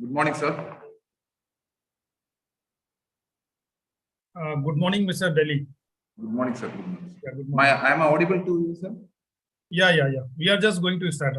Good morning, sir. Good morning, Mr. Delhi. Good morning, sir. Good morning. Yeah, good morning. I am audible to you, sir? Yeah. We are just going to start.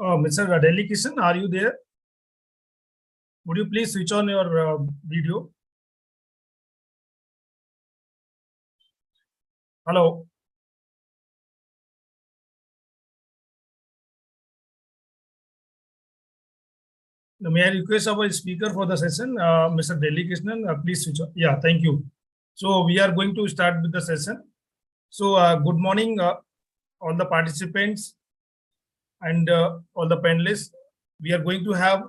Mr. Delhi Kishan, are you there? Would you please switch on your video? Hello. May I request our speaker for the session, Mr. Delhi Krishnan, please switch on. Yeah, thank you. So we are going to start with the session. So good morning, all the participants and all the panelists. We are going to have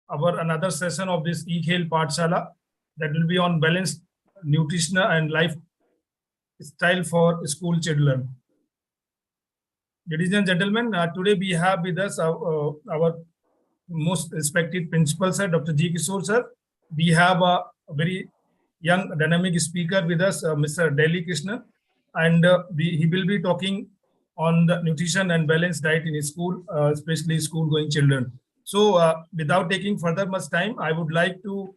our another session of this E-Khel Pathshala that will be on balanced nutrition and lifestyle for school children. Ladies and gentlemen, today we have with us our most respected principal, sir, Dr. G. Kishore, sir. We have a very young, dynamic speaker with us, Mr. Delhi Krishnan, and he will be talking on the nutrition and balanced diet in school, especially school-going children. So, without taking further much time, I would like to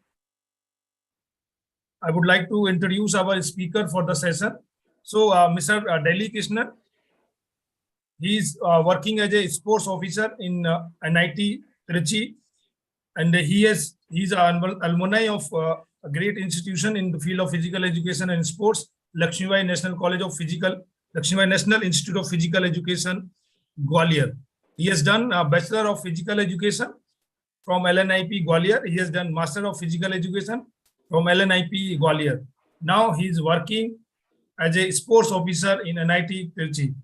introduce our speaker for the session. So, Mr. Delhi Krishnan, he is working as a sports officer in NIT Trichy, and he's an alumni of a great institution in the field of physical education and sports, Lakshmibai National College of Lakshmibai National Institute of Physical Education, Gwalior. He has done a Bachelor of Physical Education from LNIP Gwalior. He has done Master of Physical Education from LNIP Gwalior. Now he is working as a sports officer in NIT Trichy.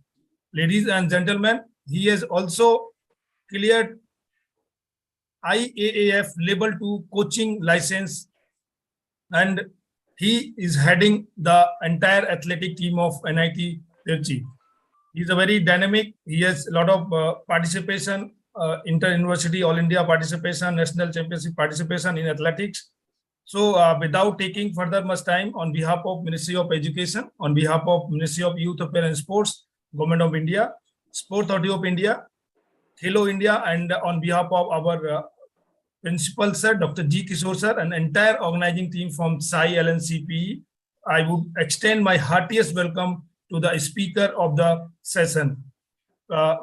Ladies and gentlemen, he has also cleared IAAF Level 2 coaching license, and he is heading the entire athletic team of NIT Trichy. He is a very dynamic. He has a lot of participation, inter-university, all India participation, national championship participation in athletics. So without taking further much time, on behalf of Ministry of Education, on behalf of Ministry of Youth Affairs and Sports, Government of India, Sport Authority of India, Hello India, and on behalf of our principal, sir, Dr. G. Kishore, sir, and entire organizing team from SAI LNCPE, I would extend my heartiest welcome to the speaker of the session.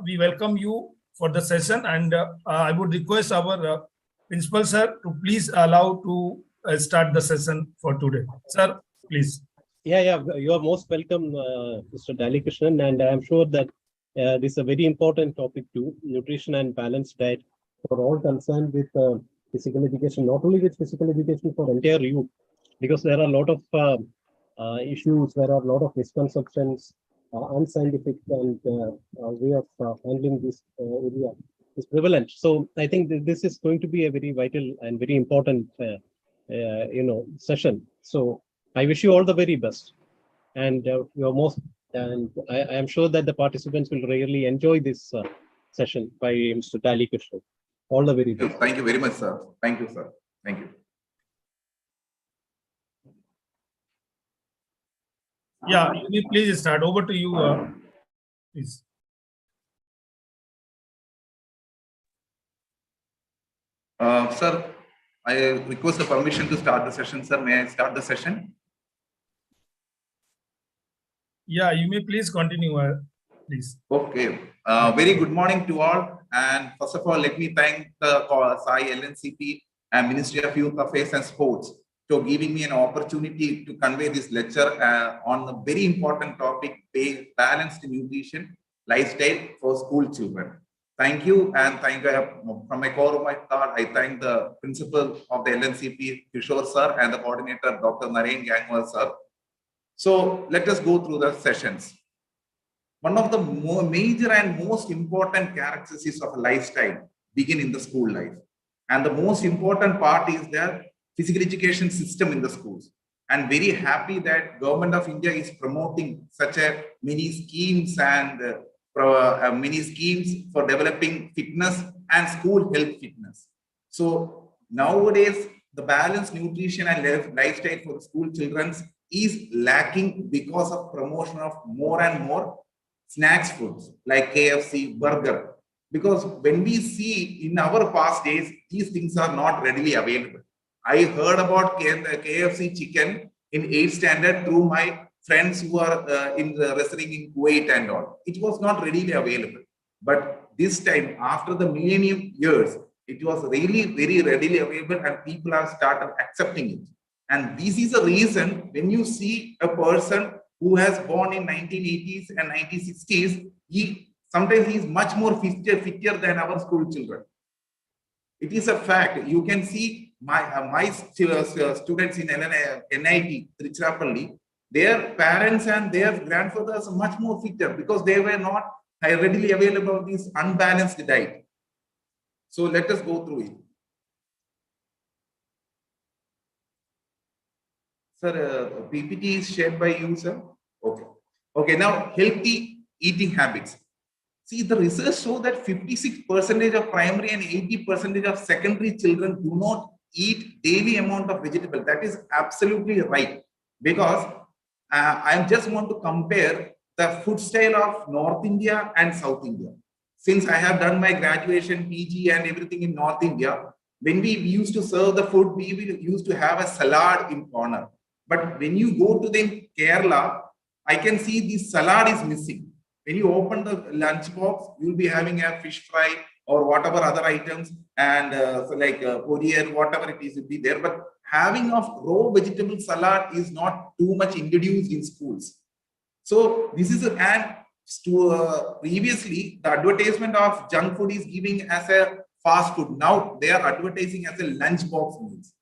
We welcome you for the session, and I would request our principal sir to please allow to start the session for today. Sir, please. Yeah, you are most welcome, Mr. Dali Krishnan, and I am sure that this is a very important topic too, nutrition and balanced diet for all concerned with physical education, not only with physical education for entire youth, because there are a lot of issues, there are a lot of misconceptions, unscientific and way of handling this area is prevalent. So I think this is going to be a very vital and very important, session. So I wish you all the very best, and I am sure that the participants will really enjoy this session by Mr. Dali Krishnan. All the very best. Thank you very much, sir. Thank you, sir. Thank you. Yeah, you may please start. Over to you, please. Sir, I request the permission to start the session, sir. May I start the session? Yeah, you may please continue, please. Okay. Very good morning to all. And first of all, let me thank the Sai LNCP and Ministry of Youth Affairs and Sports for giving me an opportunity to convey this lecture on a very important topic, balanced nutrition lifestyle for school children. Thank you, and thank you from my core of my heart. I thank the principal of the LNCP, Kishore sir, and the coordinator, Dr. Naren Gangwal sir. So let us go through the sessions. One of the major and most important characteristics of a lifestyle begin in the school life. And the most important part is the physical education system in the schools. And very happy that Government of India is promoting such a many schemes and many schemes for developing fitness and school health fitness. So nowadays, the balanced nutrition and lifestyle for school children is lacking because of promotion of more and more snacks foods like KFC, burger. Because when we see in our past days, these things are not readily available. I heard about KFC chicken in 8th standard through my friends who are residing in Kuwait and all. It was not readily available. But this time, after the millennium years, it was really very readily available and people have started accepting it. And this is a reason when you see a person who has born in 1980s and 1960s, sometimes he is much more fitter than our school children. It is a fact. You can see my students in NIT, Tiruchirappalli, their parents and their grandfathers are much more fitter because they were not readily available of this unbalanced diet. So let us go through it. Sir, PPT is shared by you, sir. Okay. Okay, now healthy eating habits. See, the research shows that 56% of primary and 80% of secondary children do not eat daily amount of vegetable. That is absolutely right. Because I just want to compare the food style of North India and South India. Since I have done my graduation, PG and everything in North India, when we used to serve the food, we used to have a salad in corner. But when you go to the Kerala, I can see the salad is missing. When you open the lunch box, you'll be having a fish fry or whatever other items and so like porier, whatever it is will be there. But having of raw vegetable salad is not too much introduced in schools. So this is previously the advertisement of junk food is giving as a fast food. Now they are advertising as a lunch box meals.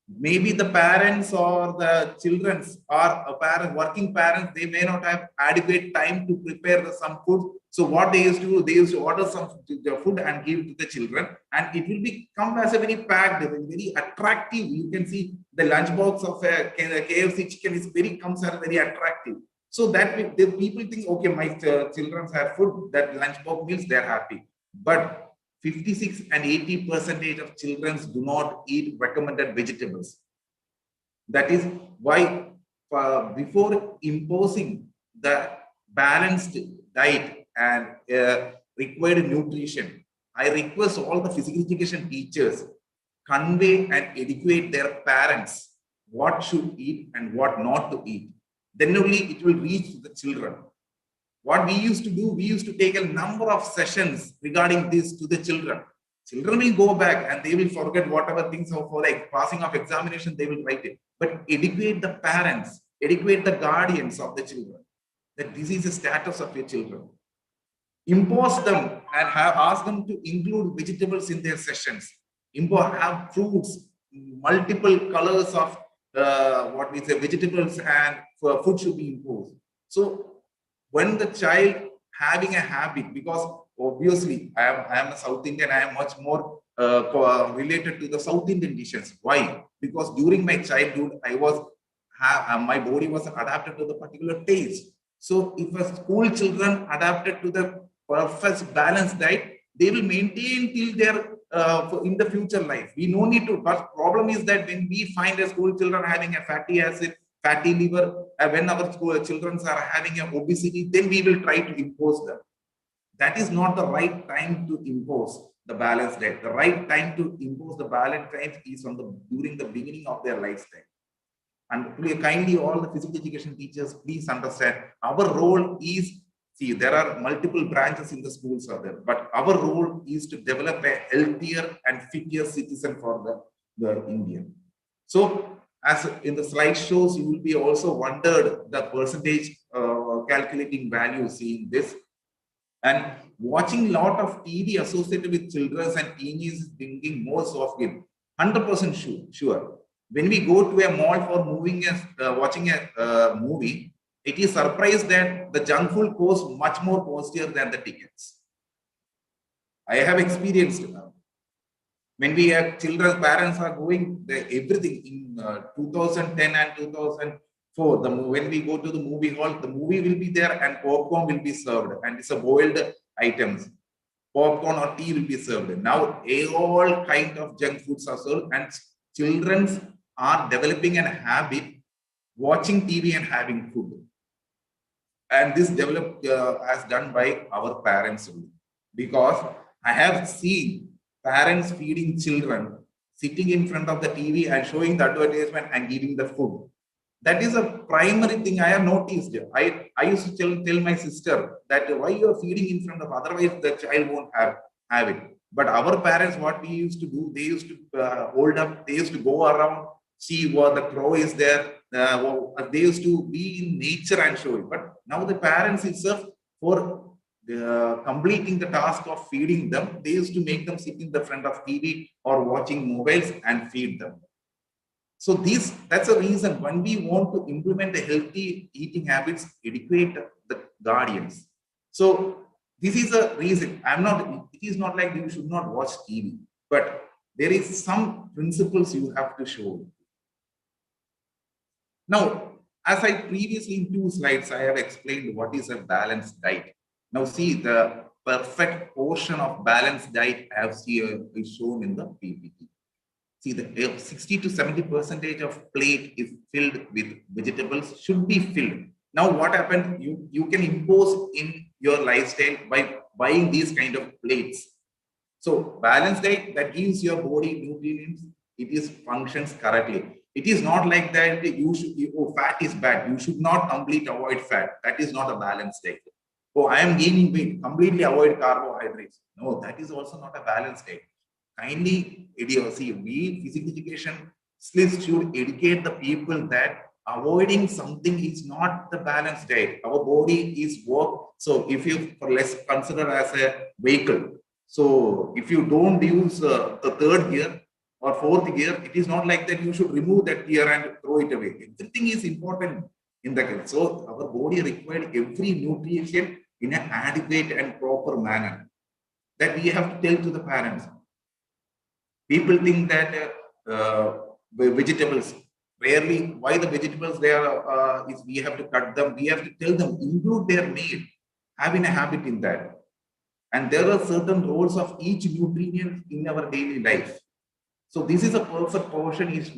Maybe the parents or the children or working parents, they may not have adequate time to prepare some food. So what they used to do, they used to order some food and give it to the children, and it will come as a very packed, very attractive. You can see the lunchbox of a KFC chicken comes as very attractive. So that the people think, okay, my children have food, that lunchbox meals, they're happy. But 56 and 80% of children do not eat recommended vegetables. That is why before imposing the balanced diet and required nutrition, I request all the physical education teachers convey and educate their parents what should eat and what not to eat. then only it will reach to the children. What we used to do, we used to take a number of sessions regarding this to the children. Children will go back and they will forget whatever things are for like passing of examination, they will write it. But educate the parents, educate the guardians of the children that this is the status of your children. Impose them and ask them to include vegetables in their sessions. Have fruits, multiple colors of what we say vegetables and food should be imposed. So when the child having a habit, because obviously I am a South Indian, I am much more related to the South Indian dishes. Why? Because during my childhood, my body was adapted to the particular taste. So if a school children adapted to the perfect balanced diet, they will maintain till their in the future life. We no need to, but problem is that when we find a school children having a fatty acid, fatty liver, when our school children are having a obesity, then we will try to impose them. That is not the right time to impose the balanced diet. The right time to impose the balanced diet is during the beginning of their lifestyle. And kindly, all the physical education teachers, please understand, our role is, see, there are multiple branches in the schools are there, but our role is to develop a healthier and fitter citizen for the Indian. So, as in the slide shows, you will be also wondered the percentage calculating value seeing this. And watching a lot of TV associated with children and teenagers drinking more soft drink, 100% sure. When we go to a mall for watching a movie, it is surprised that the junk food costs much more costlier than the tickets. I have experienced it now. When we have children, parents are going everything in 2010 and 2004. When we go to the movie hall, the movie will be there and popcorn will be served, and it's a boiled items. Popcorn or tea will be served. Now all kind of junk foods are served, and children are developing a habit watching TV and having food. And this developed as done by our parents only. Because I have seen parents feeding children, sitting in front of the TV and showing the advertisement and giving the food. That is a primary thing I have noticed. I used to tell my sister that why you are feeding in front of, otherwise the child won't have it. But our parents, what we used to do, they used to hold up, they used to go around, see what the crow is there. They used to be in nature and show it. But now the parents itself, for completing the task of feeding them, they used to make them sit in the front of TV or watching mobiles and feed them. So that's a reason when we want to implement the healthy eating habits, educate the guardians. So this is a reason. It is not like you should not watch TV, but there is some principles you have to show. Now, as I previously in 2 slides, I have explained what is a balanced diet. Now see, the perfect portion of balanced diet I have seen is shown in the PPT. See, the 60 to 70% of plate is filled with vegetables, should be filled. Now, what happened? You can impose in your lifestyle by buying these kind of plates. So, balanced diet that gives your body nutrients, it functions correctly. It is not like that fat is bad. You should not completely avoid fat. That is not a balanced diet. Oh, I am gaining weight, completely avoid carbohydrates. No, that is also not a balanced diet. Kindly, see, we physical education should educate the people that avoiding something is not the balanced diet. Our body is work. So if you let's consider as a vehicle. So if you don't use the 3rd gear or 4th gear, it is not like that you should remove that gear and throw it away. Everything is important in the case. So our body required every nutrition in an adequate and proper manner. That we have to tell to the parents. People think that vegetables, rarely, why the vegetables there is we have to cut them, we have to tell them, include their meal, having a habit in that. And there are certain roles of each nutrient in our daily life. So this is a perfect portion is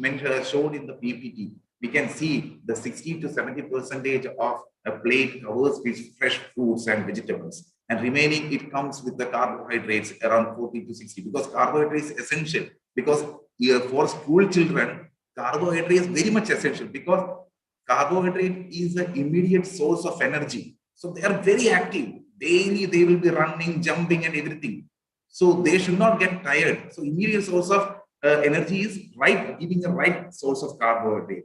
shown in the PPT. We can see the 60 to 70% of a plate covers with fresh fruits and vegetables. And remaining, it comes with the carbohydrates around 40 to 60, because carbohydrates is essential. Because for school children, carbohydrates is very much essential, because carbohydrate is an immediate source of energy. So they are very active. Daily they will be running, jumping and everything. So they should not get tired. So immediate source of energy is giving the right source of carbohydrate.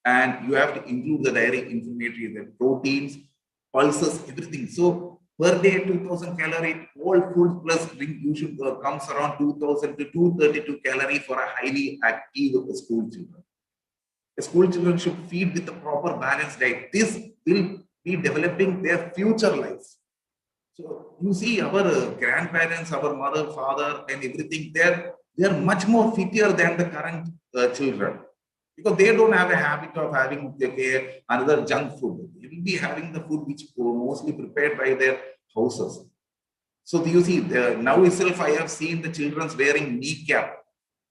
And you have to include the dairy inflammatory, the proteins, pulses, everything. So per day 2000 calorie, all food plus drink you should comes around 2000 to 232 calorie for a highly active school children. The school children should feed with a proper balanced diet. This will be developing their future lives. So you see our grandparents, our mother, father, and everything, they're much more fitter than the current children, because they don't have a habit of having another junk food. They will be having the food which mostly prepared by their houses. So you see, now itself I have seen the children wearing kneecap.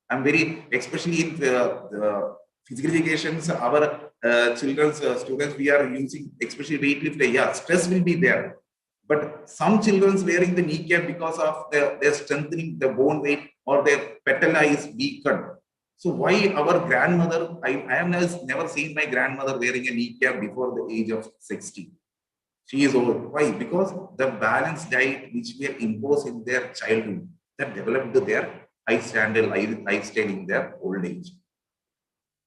I'm very, especially in the physical educations, our children's students, we are using, especially weightlifting. Yeah, stress will be there. But some children wearing the kneecap because of their strengthening the bone weight or their patella is weakened. So why our grandmother, I have never seen my grandmother wearing a kneecap before the age of 60. She is old. Why? Because the balanced diet which we have imposed in their childhood, that developed their lifestyle in their old age.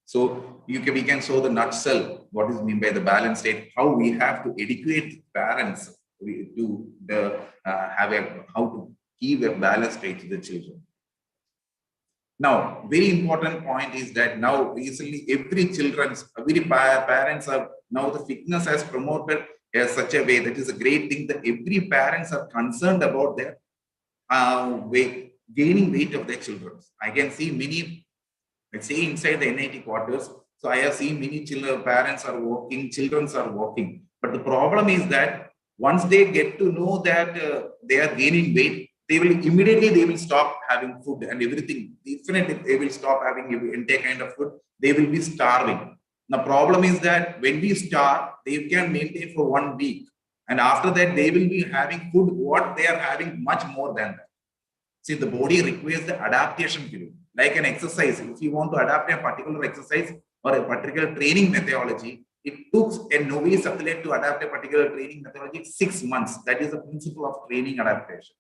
So we can show the nutshell what is meant by the balanced diet, how we have to educate parents to how to give a balanced diet to the children. Now, very important point is that now recently every parents are now the fitness has promoted in such a way that is a great thing that every parents are concerned about their gaining weight of their children. I can see many, let's say inside the NIT quarters. So I have seen many children, parents are walking, children are walking. But the problem is that once they get to know that they are gaining weight, they will stop having food and everything. Definitely, they will stop having intake kind of food. They will be starving. The problem is that when we starve, they can maintain for 1 week. And after that, they will be having food, what they are having much more than that. See, the body requires the adaptation period. Like an exercise, if you want to adapt a particular exercise or a particular training methodology, it took a novice athlete to adapt a particular training methodology 6 months. That is the principle of training adaptation.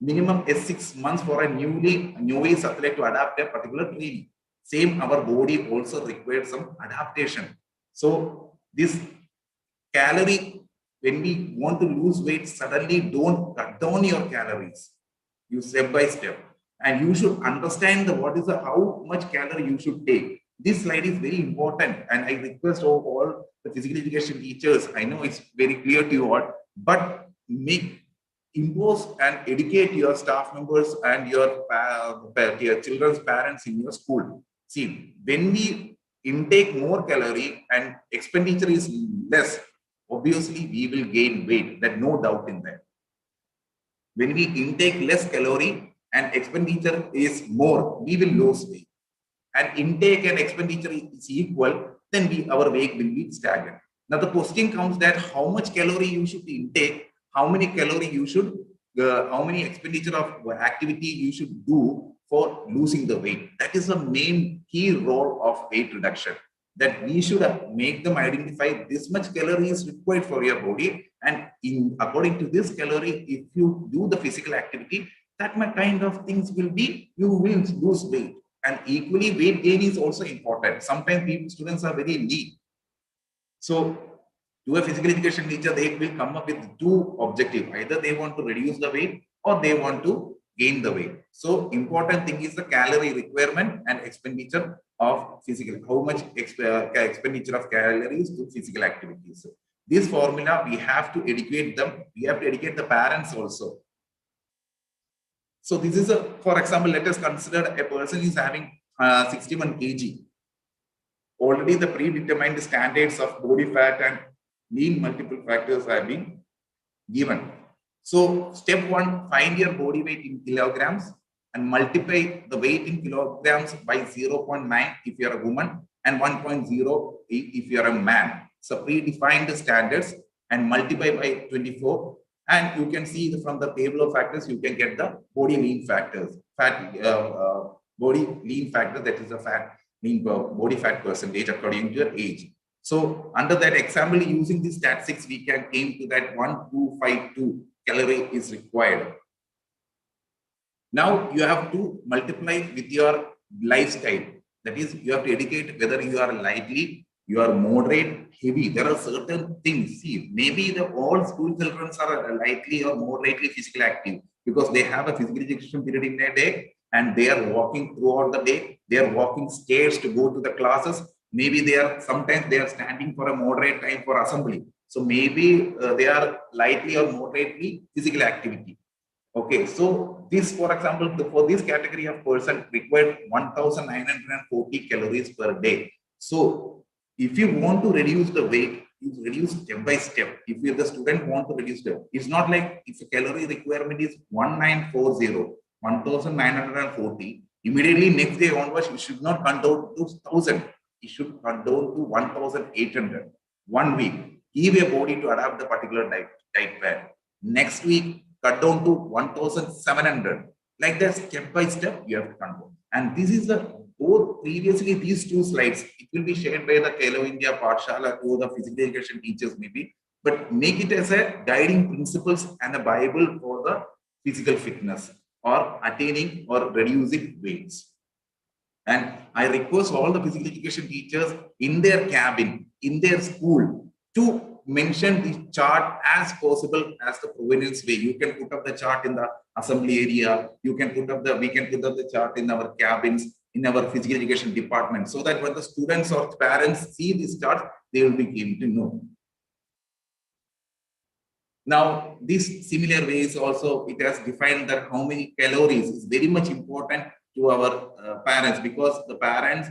Minimum is 6 months for a novice athlete to adapt a particular training. Same, our body also requires some adaptation. So this calorie, when we want to lose weight, suddenly don't cut down your calories. You step by step, and you should understand how much calorie you should take. This slide is very important, and I request all the physical education teachers. I know it's very clear to you all, but impose and educate your staff members and your children's parents in your school. See, when we intake more calorie and expenditure is less, obviously we will gain weight. There's no doubt in that. When we intake less calorie and expenditure is more, we will lose weight. And intake and expenditure is equal, then our weight will be stagnant. Now the question comes that how much calorie you should intake, how many calorie you should, how many expenditure of activity you should do for losing the weight. That is the main key role of weight reduction. That we should make them identify this much calorie is required for your body, and according to this calorie, if you do the physical activity, that kind of things will be, you will lose weight. And equally, weight gain is also important. Sometimes students are very lean. So to a physical education teacher, they will come up with two objectives. Either they want to reduce the weight or they want to gain the weight. So important thing is the calorie requirement and expenditure of physical, how much expenditure of calories to physical activities. This formula, we have to educate them. We have to educate the parents also. So this is for example, let us consider a person is having 61 kg. Already the predetermined standards of body fat and lean multiple factors have been given. So step 1, find your body weight in kilograms and multiply the weight in kilograms by 0.9 if you are a woman and 1.0 if you are a man. So predefined standards and multiply by 24. And you can see from the table of factors, you can get the body lean factors, body lean factor, that is the fat mean body fat percentage according to your age. So under that example, using this statistics, we can came to that 1252 calorie is required. Now you have to multiply with your lifestyle. That is, you have to educate whether you are lightly, you are moderate, heavy. There are certain things. See, maybe the all school children are lightly or moderately physically active because they have a physical education period in their day and they are walking throughout the day. They are walking stairs to go to the classes. Maybe they are sometimes they are standing for a moderate time for assembly. So maybe they are lightly or moderately physical activity. Okay, so this, for example, for this category of person required 1940 calories per day. So if you want to reduce the weight, you reduce step by step. If you, the student want to reduce it, it's not like if a calorie requirement is 1940, 1940, immediately next day onwards, you should not cut down to 1000. You should cut down to 1800. 1 week, give a body to adapt the particular diet plan. Next week, cut down to 1700. Like that, step by step, you have to control. And this is the both previously these two slides. It will be shared by the Khelo India Pathshala to the physical education teachers, maybe, but make it as a guiding principles and a Bible for the physical fitness or attaining or reducing weights. And I request all the physical education teachers in their cabin, in their school, to mention the chart as possible as the provenance way. You can put up the chart in the assembly area. You can put up the, we can put up the chart in our cabins, in our physical education department, so that when the students or parents see this chart, they will be able to know. Now, this similar ways also, it has defined that how many calories is very much important to our parents, because the parents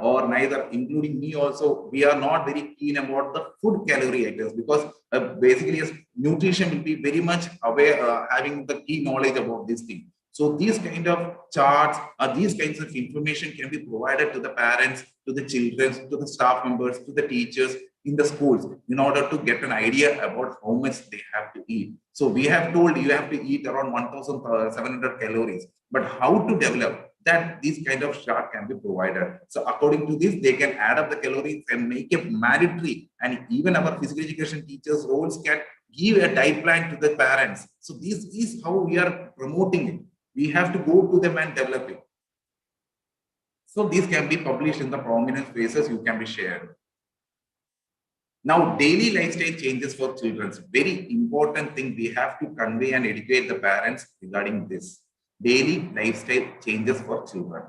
or neither, including me also, we are not very keen about the food calorie items, because basically yes, nutrition will be very much aware, having the key knowledge about this thing. So these kind of charts or these kinds of information can be provided to the parents, to the children, to the staff members, to the teachers in the schools, in order to get an idea about how much they have to eat. So we have told you have to eat around 1700 calories, but how to develop that, these kind of chart can be provided. So according to this, they can add up the calories and make it mandatory. And even our physical education teachers roles can give a diet plan to the parents. So this is how we are promoting it. We have to go to them and develop it. So these can be published in the prominent places, you can be shared. Now, daily lifestyle changes for children. Very important thing we have to convey and educate the parents regarding this. Daily lifestyle changes for children.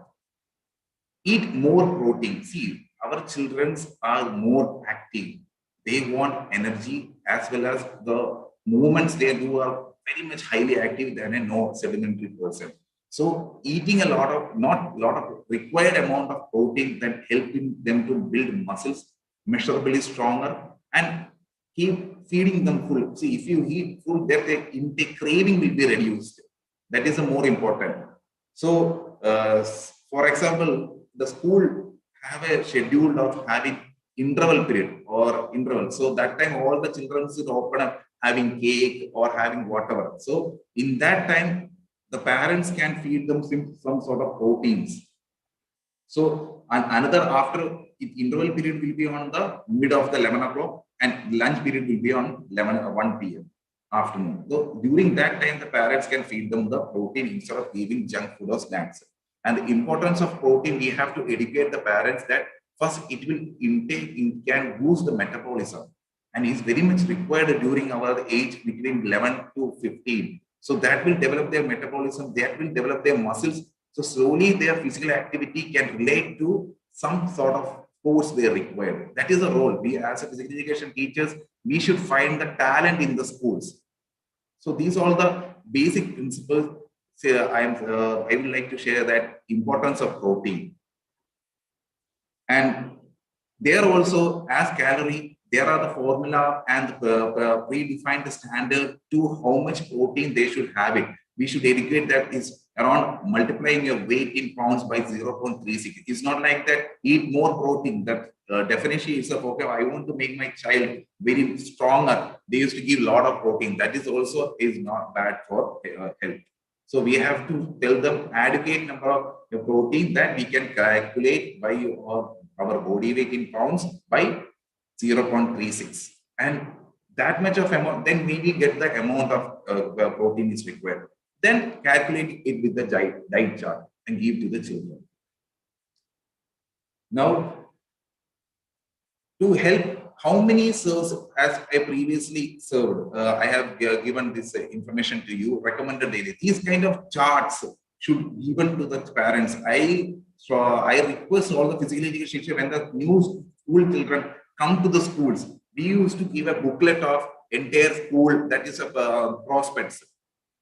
Eat more protein. See, our children are more active. They want energy, as well as the movements they do are very much highly active than a no sedimentary person. So eating a lot of, not a lot of required amount of protein that helping them to build muscles, measurably stronger, and keep feeding them full. See, if you eat full, their intake craving will be reduced. That is the more important. So, for example, the school have a schedule of having interval period or interval. So that time all the children should open up having cake or having whatever. So in that time, the parents can feed them some sort of proteins. So another after interval period will be on the mid of the 11 o'clock and lunch period will be on 1 p.m. afternoon. So during that time, the parents can feed them the protein instead of giving junk food or snacks. And the importance of protein, we have to educate the parents that first it will intake, it can boost the metabolism, and is very much required during our age between 11 to 15. So that will develop their metabolism, that will develop their muscles. So slowly their physical activity can relate to some sort of force they require. That is a role. We as a physical education teachers, we should find the talent in the schools. So these are all the basic principles. I would like to share that importance of protein. And there also, as calorie, there are the formula and the predefined standard to how much protein they should have it. We should educate that is around multiplying your weight in pounds by 0.36. It's not like that, eat more protein. That definition is of, okay, I want to make my child very stronger. They used to give a lot of protein. That is also is not bad for health. So we have to tell them adequate number of a protein that we can calculate by our body weight in pounds by 0.36. And that much of amount, then we will get the amount of protein is required. Then calculate it with the diet chart and give to the children. Now, to help, how many serves as I previously served, I have given this information to you, recommended daily. These kind of charts should be given to the parents. I request all the physical education teachers when the new school children come to the schools, we used to give a booklet of entire school, that is a prospects.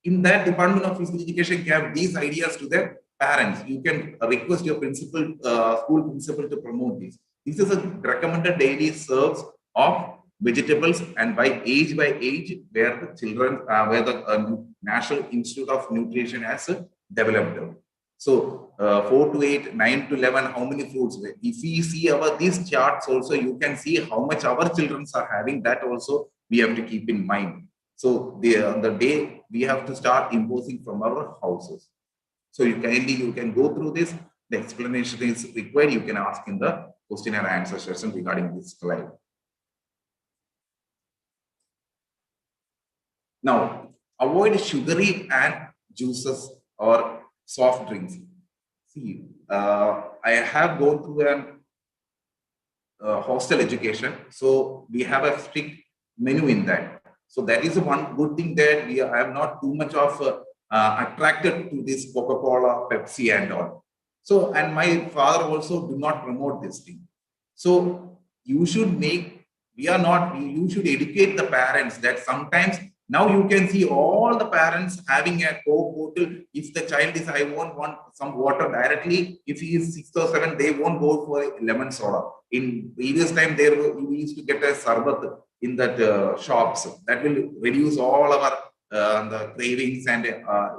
In that Department of Physical Education, give these ideas to their parents. You can request your principal, school principal to promote this. This is a recommended daily serves of vegetables and by age, where the children, where the National Institute of Nutrition has developed them. So 4 to 8, 9 to 11, how many fruits? If we see these charts also, you can see how much our children are having. That also we have to keep in mind. So the day we have to start imposing from our houses. So you can go through this. The explanation is required. You can ask in the question and answer session regarding this slide. Now, avoid sugary and juices or soft drinks. See, I have gone through a hostel education, so we have a strict menu in that. So that is one good thing that we are not too much of attracted to this Coca-Cola, Pepsi, and all. So, and my father also do not promote this thing. So you should you should educate the parents that sometimes. Now you can see all the parents having a Coke bottle. If the child is, I won't want some water directly. If he is 6 or 7, they won't go for a lemon soda. In previous time, you used to get a sarbat in that shops. That will reduce all our the cravings and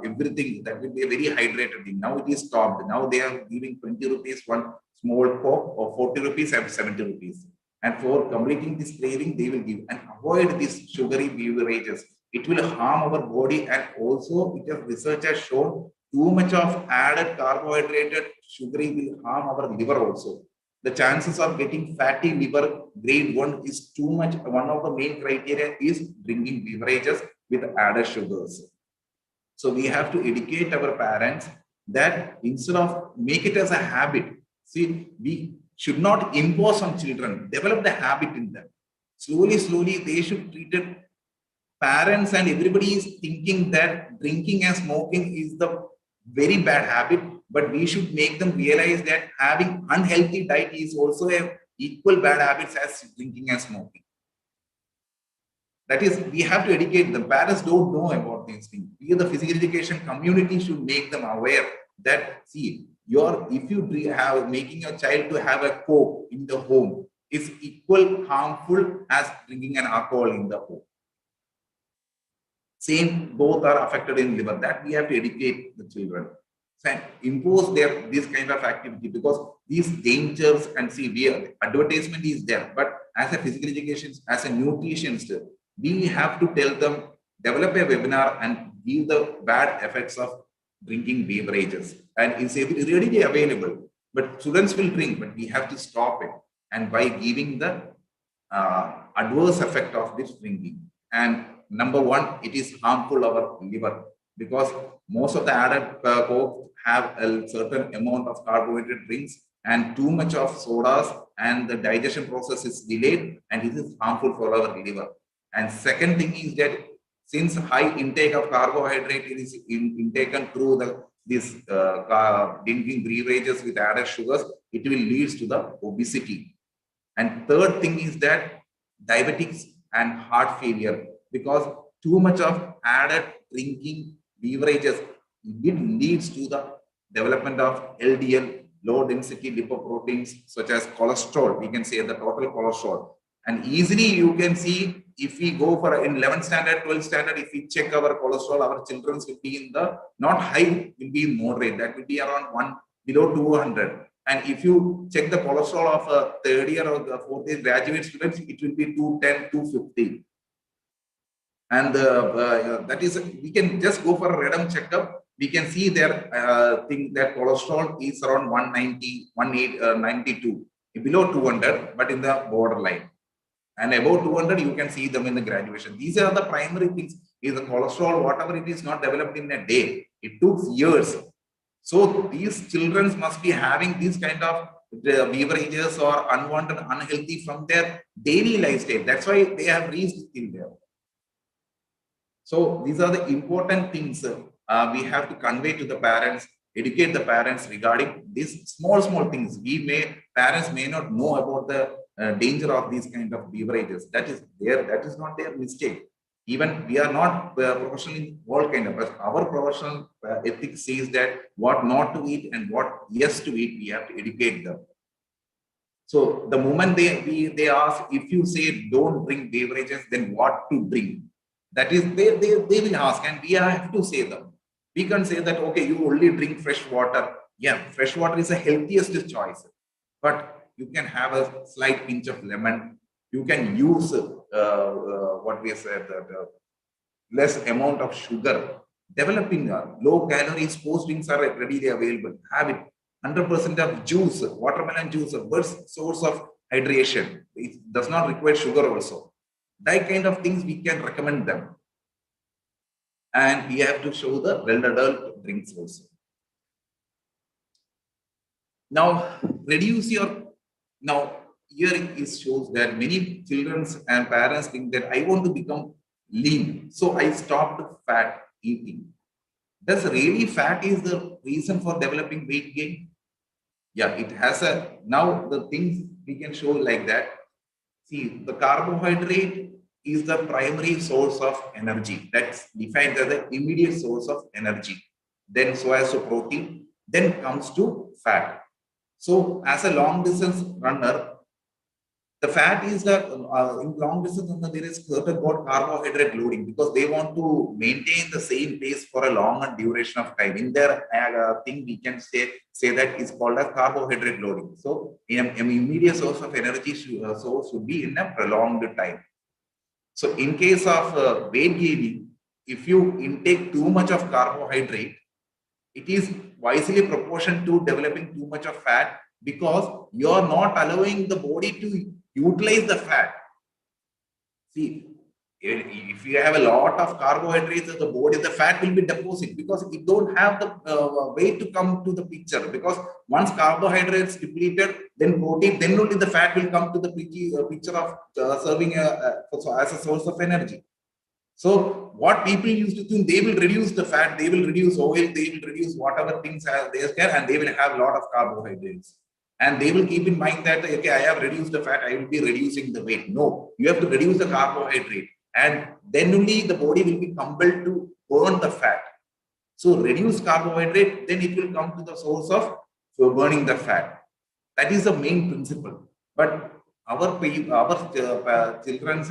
everything. That will be a very hydrated thing. Now it is stopped. Now they are giving 20 rupees one small Coke, or 40 rupees and 70 rupees. And for completing this craving, they will give. And avoid these sugary beverages. It will harm our body, and also research has shown too much of added carbohydrated sugary will harm our liver also. The chances of getting fatty liver grade 1 is too much. One of the main criteria is drinking beverages with added sugars. So we have to educate our parents that instead of make it as a habit, see, we should not impose on children, develop the habit in them. Slowly, they should treat it. Parents and everybody is thinking that drinking and smoking is the very bad habit, but we should make them realize that having unhealthy diet is also a equal bad habits as drinking and smoking. That is, we have to educate them. Parents don't know about these things. We, the physical education community, should make them aware that, see, if you have making your child to have a Coke in the home is equal harmful as drinking an alcohol in the home. Same, both are affected in liver. That we have to educate the children and impose this kind of activity, because these dangers, and see, advertisement is there, but as a physical education, as a nutritionist, we have to tell them, develop a webinar and give the bad effects of drinking beverages, and it's readily available, but students will drink, but we have to stop it, and by giving the adverse effect of this drinking. And number one, it is harmful our liver, because most of the added Coke have a certain amount of carbohydrate drinks, and too much of sodas, and the digestion process is delayed, and it is harmful for our liver. And second thing is that since high intake of carbohydrate is taken through this drinking beverages with added sugars, it will lead to the obesity. And third thing is that diabetics and heart failure, because too much of added drinking beverages, it leads to the development of LDL, low density lipoproteins, such as cholesterol. We can say the total cholesterol. And easily you can see, if we go for in 11th standard, 12th standard, if we check our cholesterol, our children will be in the not high, will be moderate. That will be around 1 below 200. And if you check the cholesterol of a third year or the fourth year graduate students, it will be 210, 250. And that is, we can just go for a random checkup. we can see their their cholesterol is around 190, 92, below 200, but in the borderline. And above 200, you can see them in the graduation. These are the primary things. Is the cholesterol, whatever it is, not developed in a day. It took years. So these children must be having these kind of beverages or unwanted, unhealthy from their daily lifestyle. That's why they have reached till there. So these are the important things we have to convey to the parents, educate the parents regarding these small things. Parents may not know about the danger of these kind of beverages. That is not their mistake. Even we are not professional in all kind of, but our professional ethics says that what not to eat and what yes to eat, we have to educate them. So the moment they ask, if you say don't drink beverages, then what to drink? That is, they will ask, and we have to say them. We can say that, okay, you only drink fresh water. Yeah, fresh water is the healthiest choice, but you can have a slight pinch of lemon. You can use what we said, less amount of sugar. Developing low calorie sports drinks are readily available. Have it. 100% of juice, watermelon juice, a best source of hydration. It does not require sugar also. That kind of things we can recommend them. And we have to show the well-adult drinks also. Now, here it shows that many children and parents think that I want to become lean, so I stopped fat eating. Does really fat is the reason for developing weight gain? Yeah, it has now the things we can show like that. See, the carbohydrate is the primary source of energy. That's defined as the immediate source of energy. Then so as to protein, then comes to fat. So as a long distance runner, the fat is the in long distance runner, there is certain called carbohydrate loading, because they want to maintain the same pace for a longer duration of time. In their thing, we can say that is called as carbohydrate loading. So an immediate source of energy source should be in a prolonged time. So in case of weight gaining, if you intake too much of carbohydrate, it is wisely proportional to developing too much of fat, because you are not allowing the body to utilize the fat. See, if you have a lot of carbohydrates in the body, the fat will be deposited because it don't have the way to come to the picture. Because once carbohydrates depleted, then protein, then only the fat will come to the picture of serving as a source of energy. So what people used to think, they will reduce the fat, they will reduce oil, they will reduce whatever things they can, and they will have a lot of carbohydrates. And they will keep in mind that, okay, I have reduced the fat, I will be reducing the weight. No, you have to reduce the carbohydrate, and then only the body will be compelled to burn the fat. So reduce carbohydrate, then it will come to the source of burning the fat. That is the main principle. But our children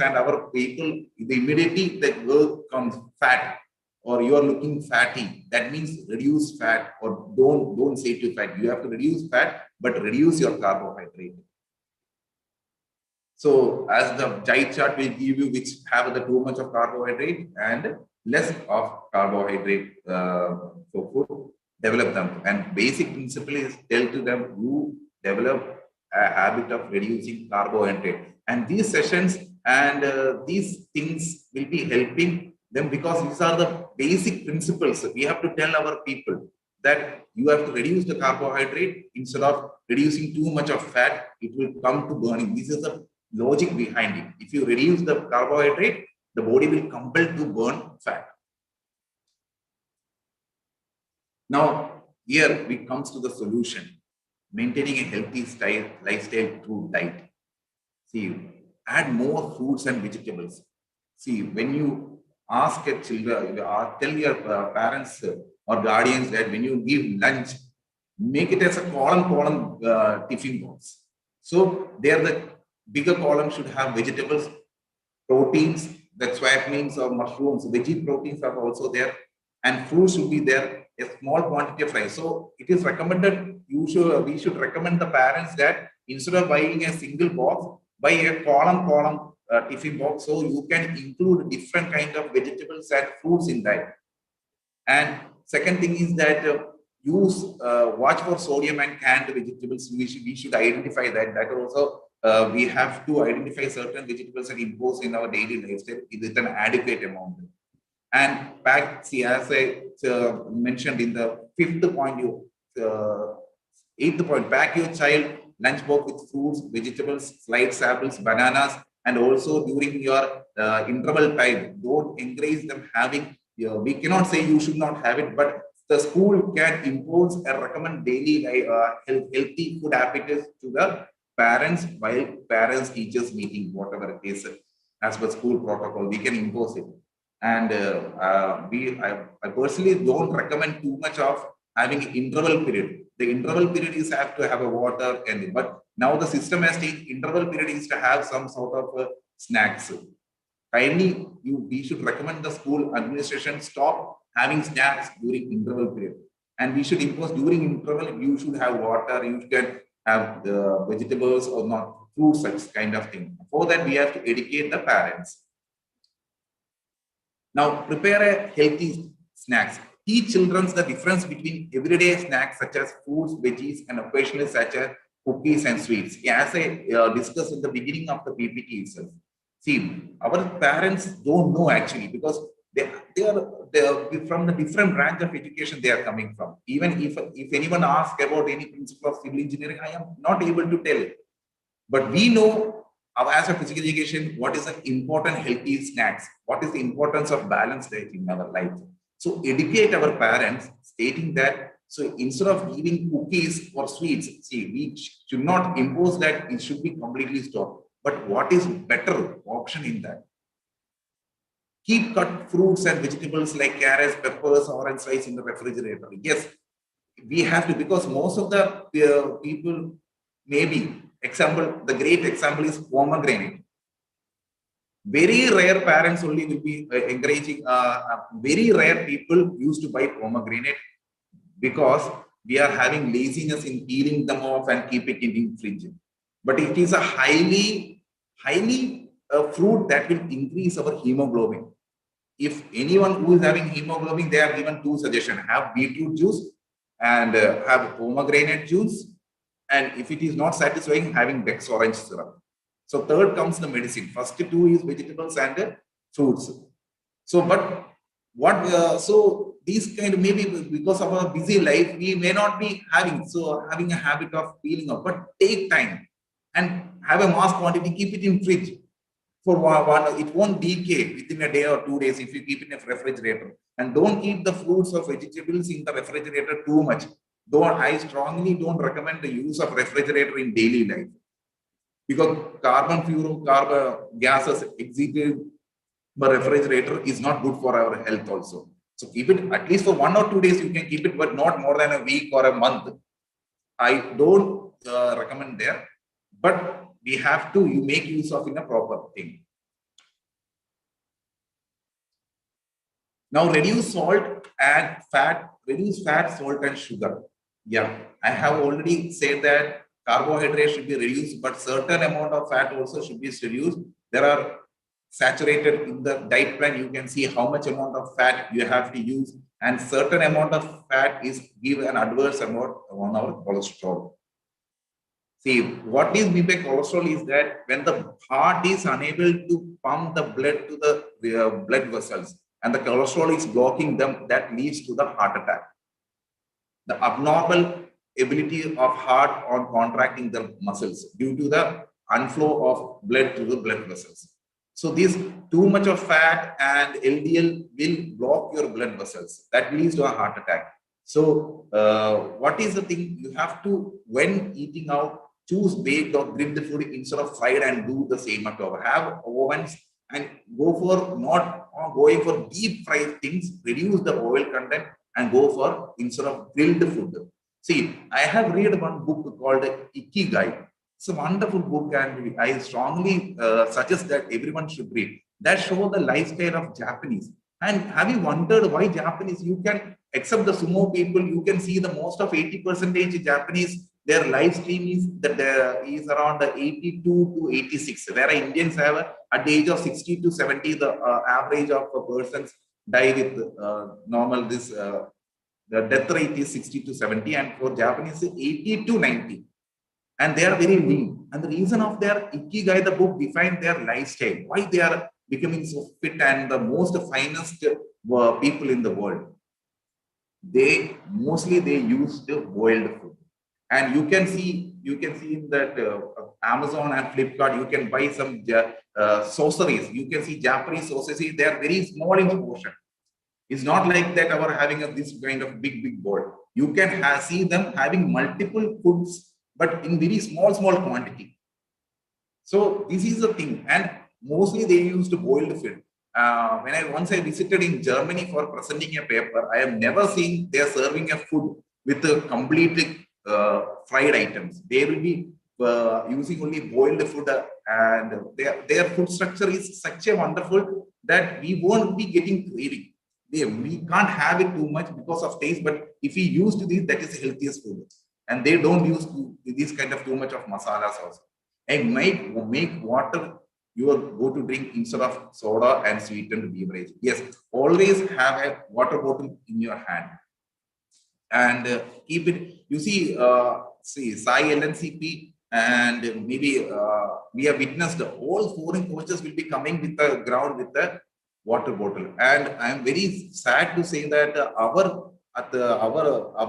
and our people, immediately the word comes fat, or you are looking fatty. That means reduce fat, or don't say to fat. You have to reduce fat, but reduce your carbohydrate. So as the diet chart will give you which have the too much of carbohydrate and less of carbohydrate for food, develop them. And basic principle is tell to them, you develop a habit of reducing carbohydrate. And these sessions and these things will be helping them, because these are the basic principles. We have to tell our people that you have to reduce the carbohydrate instead of reducing too much of fat. It will come to burning. This is the logic behind it. If you reduce the carbohydrate, the body will compel to burn fat. Now, here it comes to the solution. Maintaining a healthy lifestyle through diet. See, add more fruits and vegetables. See, when you ask a children, tell your parents or guardians that when you give lunch, make it as a column tiffin box. So there the bigger column should have vegetables, proteins, that's why it means of mushrooms, veggie proteins are also there, and fruits should be there, a small quantity of rice. So it is recommended, we should recommend the parents that instead of buying a single box, buy a column tiffin box, so you can include different kind of vegetables and fruits in that. And Second thing is that watch for sodium and canned vegetables. We should identify that. That also we have to identify certain vegetables and impose in our daily lifestyle with an adequate amount. And pack, see, as I mentioned in the fifth point, eighth point, pack your child lunchbox with fruits, vegetables, sliced apples, bananas, and also during your interval time, don't encourage them having. We cannot say you should not have it, but the school can impose and recommend daily healthy food habits to the parents while parents teachers meeting, whatever it is, as per school protocol, we can impose it. And I personally don't recommend too much of having interval period. The interval period is have to have a water, and but now the system has changed. Interval period is to have some sort of snacks. Kindly, we should recommend the school administration stop having snacks during interval period, and we should impose during interval. You should have water. You can have the vegetables or not fruits, such kind of thing. For that, we have to educate the parents. Now, prepare a healthy snacks. Teach children the difference between everyday snacks such as fruits, veggies, and occasionally such as cookies and sweets. As I discussed in the beginning of the PPT itself. See, our parents don't know actually, because they are from the different branch of education they are coming from. Even if anyone asks about any principle of civil engineering, I am not able to tell it. But we know, as a physical education, what is the important healthy snacks? What is the importance of balanced diet in our life? So educate our parents, stating that, so instead of giving cookies or sweets, see, we should not impose that it should be completely stopped. But what is better option in that? Keep cut fruits and vegetables like carrots, peppers, orange slice in the refrigerator. Yes, we have to, because most of the people, maybe, example, the great example is pomegranate. Very rare parents only will be encouraging, very rare people used to buy pomegranate, because we are having laziness in peeling them off and keep it in the fridge. But it is a highly fruit that will increase our hemoglobin. If anyone who is having hemoglobin, they are given two suggestions: have beetroot juice and have pomegranate juice. And if it is not satisfying, having Dex orange syrup. So third comes the medicine. First two is vegetables and fruits. So, but what? So these kind of, maybe because of our busy life, we may not be having a habit of peeling up. But take time and have a mass quantity. Keep it in fridge for one. It won't decay within a day or 2 days if you keep it in a refrigerator. And don't keep the fruits or vegetables in the refrigerator too much. Though I strongly don't recommend the use of refrigerator in daily life, because carbon fluorocarbon gases exceeded by refrigerator is not good for our health also. So keep it at least for 1 or 2 days. You can keep it, but not more than a week or a month. I don't recommend there, but we have to make use of in a proper thing. Now reduce salt and fat. Reduce fat, salt, and sugar. Yeah, I have already said that carbohydrates should be reduced, but certain amount of fat also should be reduced. There are saturated in the diet plan. You can see how much amount of fat you have to use, and certain amount of fat is give an adverse amount on our cholesterol. See, what is meant by cholesterol is that when the heart is unable to pump the blood to the blood vessels, and the cholesterol is blocking them, that leads to the heart attack. The abnormal ability of heart on contracting the muscles due to the unflow of blood to the blood vessels. So this too much of fat and LDL will block your blood vessels. That leads to a heart attack. So what is the thing? You have to, when eating out, choose baked or grilled food instead of fried, and do the same at home. Have ovens and go for not going for deep fried things. Reduce the oil content and go for instead of grilled food. See, I have read one book called E-Khel. It's a wonderful book, and I strongly suggest that everyone should read. That shows the lifestyle of Japanese. And have you wondered why Japanese? You can, except the sumo people, you can see the most of 80% Japanese, their life stream is that is around 82 to 86. Where Indians have at the age of 60 to 70, the average of persons die with normal The death rate is 60 to 70, and for Japanese, 80 to 90. And they are very lean. And the reason of their Ikigai, the book defined their lifestyle, why they are becoming so fit and the most finest people in the world. They mostly use the boiled food. And you can see in that Amazon and Flipkart, you can buy some sauceries. You can see Japanese sauceries, they are very small in portion. It's not like that our having this kind of big bowl. You can see them having multiple foods, but in very small quantity. So this is the thing, and mostly they used boiled food. Once I visited in Germany for presenting a paper, I have never seen they are serving a food with a completely fried items. They will be using only boiled food, and their food structure is such a wonderful that we won't be getting craving. We can't have it too much because of taste, but if we use this, that is the healthiest food. And they don't use this kind of too much of masalas also. And make water your go-to drink instead of soda and sweetened beverage. Yes, always have a water bottle in your hand and keep it. You see, Sai LNCP and maybe we have witnessed all foreign coaches will be coming with the ground with the water bottle, and I am very sad to say that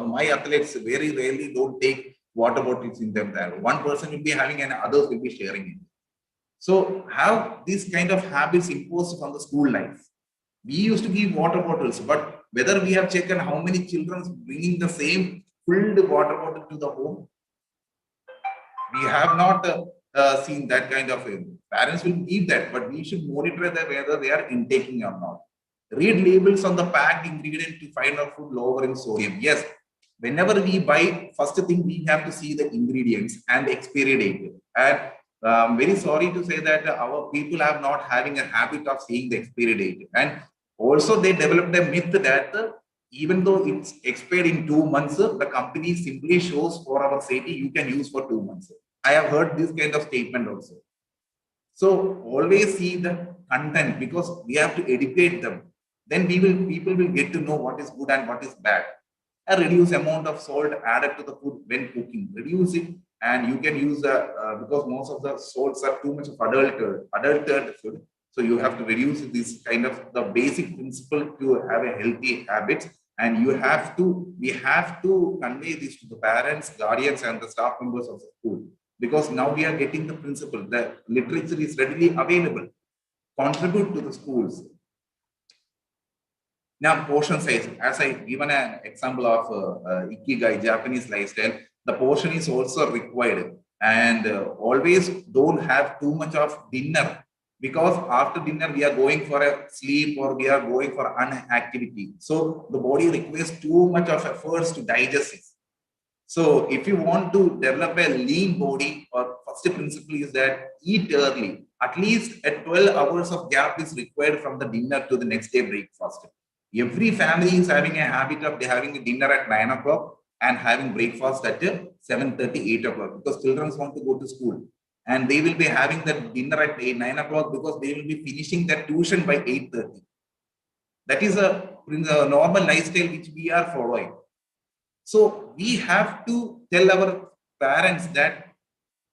my athletes very rarely don't take water bottles in them. There, one person will be having and others will be sharing it. So have these kind of habits imposed on the school life. We used to give water bottles, but whether we have checked how many children bringing the same filled water bottle to the home, we have not seen that kind of parents will give that, but we should monitor that whether they are intaking or not. Read labels on the packed ingredient to find out food lower in sodium. Yes, whenever we buy, first thing we have to see the ingredients and the expiry date. And I'm very sorry to say that our people are not having a habit of seeing the expiry date. And also they developed a myth that even though it's expired in 2 months, the company simply shows for our safety, you can use for 2 months. I have heard this kind of statement also. So always see the content because we have to educate them. Then people will get to know what is good and what is bad. A reduced amount of salt added to the food when cooking. Reduce it, and you can use because most of the salts are too much of adulterated food. So you have to reduce this kind of the basic principle to have a healthy habits. And we have to convey this to the parents, guardians, and the staff members of the school. Because now we are getting the principle. The literature is readily available. Contribute to the schools. Now, portion size, as I given an example of Ikigai, Japanese lifestyle, the portion is also required. And always don't have too much of dinner, because after dinner we are going for a sleep or we are going for an activity. So the body requires too much of efforts to digest it. So if you want to develop a lean body, or first principle is that eat early. At least a 12 hours of gap is required from the dinner to the next day breakfast. Every family is having a habit of having a dinner at 9 o'clock and having breakfast at 7:30, 8 o'clock, because children want to go to school. And they will be having that dinner at 9 o'clock because they will be finishing their tuition by 8:30. That is a normal lifestyle which we are following. So we have to tell our parents that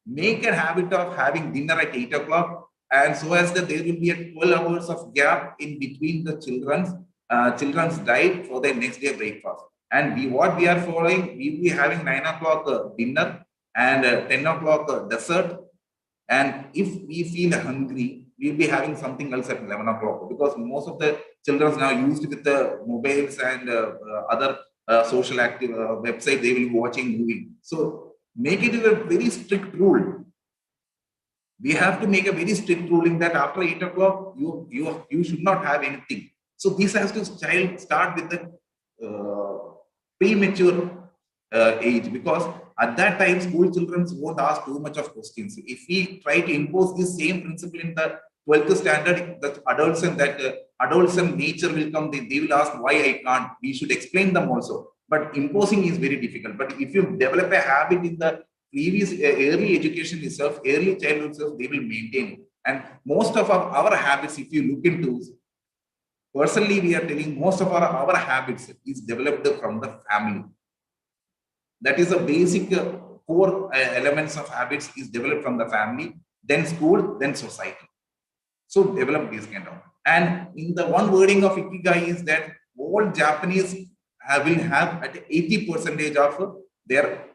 make a habit of having dinner at 8 o'clock, and so as that there will be a 12 hours of gap in between the children's diet for their next day breakfast. And what we are following, we will be having 9 o'clock dinner and 10 o'clock dessert. And if we feel hungry, we'll be having something else at 11 o'clock, because most of the children now used with the mobiles and other social active website, they will be watching movie. So make it a very strict rule. We have to make a very strict ruling that after 8 o'clock, you should not have anything. So this has to start with the premature age, because at that time school children won't ask too much of questions. If we try to impose this same principle in the 12th standard, that adolescent nature will come. They will ask why I can't. We should explain them also. But imposing is very difficult. But if you develop a habit in the previous early education itself, early childhood itself, they will maintain it. And most of our habits, if you look into, personally, we are telling most of our habits is developed from the family. That is a basic core elements of habits is developed from the family, then school, then society. So develop this kind of. And in the one wording of Ikigai is that all Japanese will have at 80% of their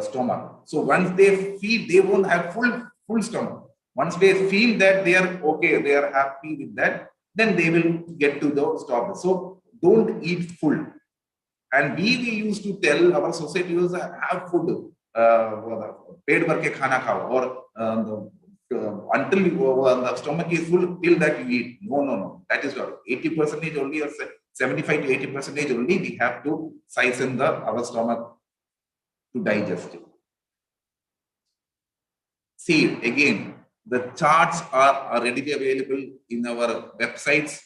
stomach. So once they feel, they won't have full stomach. Once they feel that they are okay, they are happy with that, then they will get to the stop. So don't eat full. And we used to tell our society was have food, paid work khana khao, or until the stomach is full, till that you eat. No. That is what 80% only, or 75 to 80% only. We have to size in our stomach to digest it. See, again, the charts are readily available in our websites.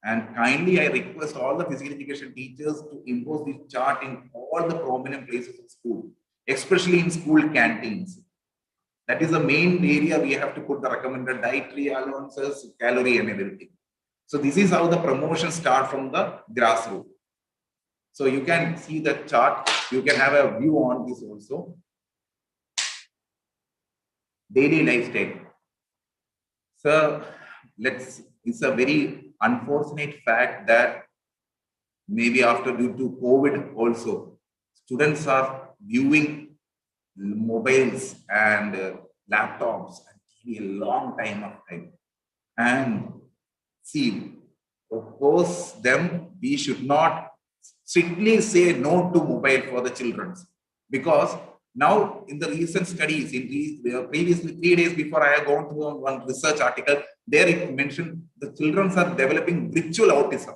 And kindly, I request all the physical education teachers to impose this chart in all the prominent places of school, especially in school canteens. That is the main area we have to put the recommended dietary allowances, calorie and everything. So this is how the promotion start from the grassroots. So you can see the chart. You can have a view on this also. Daily lifestyle. So it's a very unfortunate fact that maybe after due to COVID also, students are viewing mobiles and laptops and TV a long time of time. And see, of course, we should not strictly say no to mobile for the children, because now in the recent studies, previously 3 days before, I have gone through one research article. There it mentioned the children are developing virtual autism,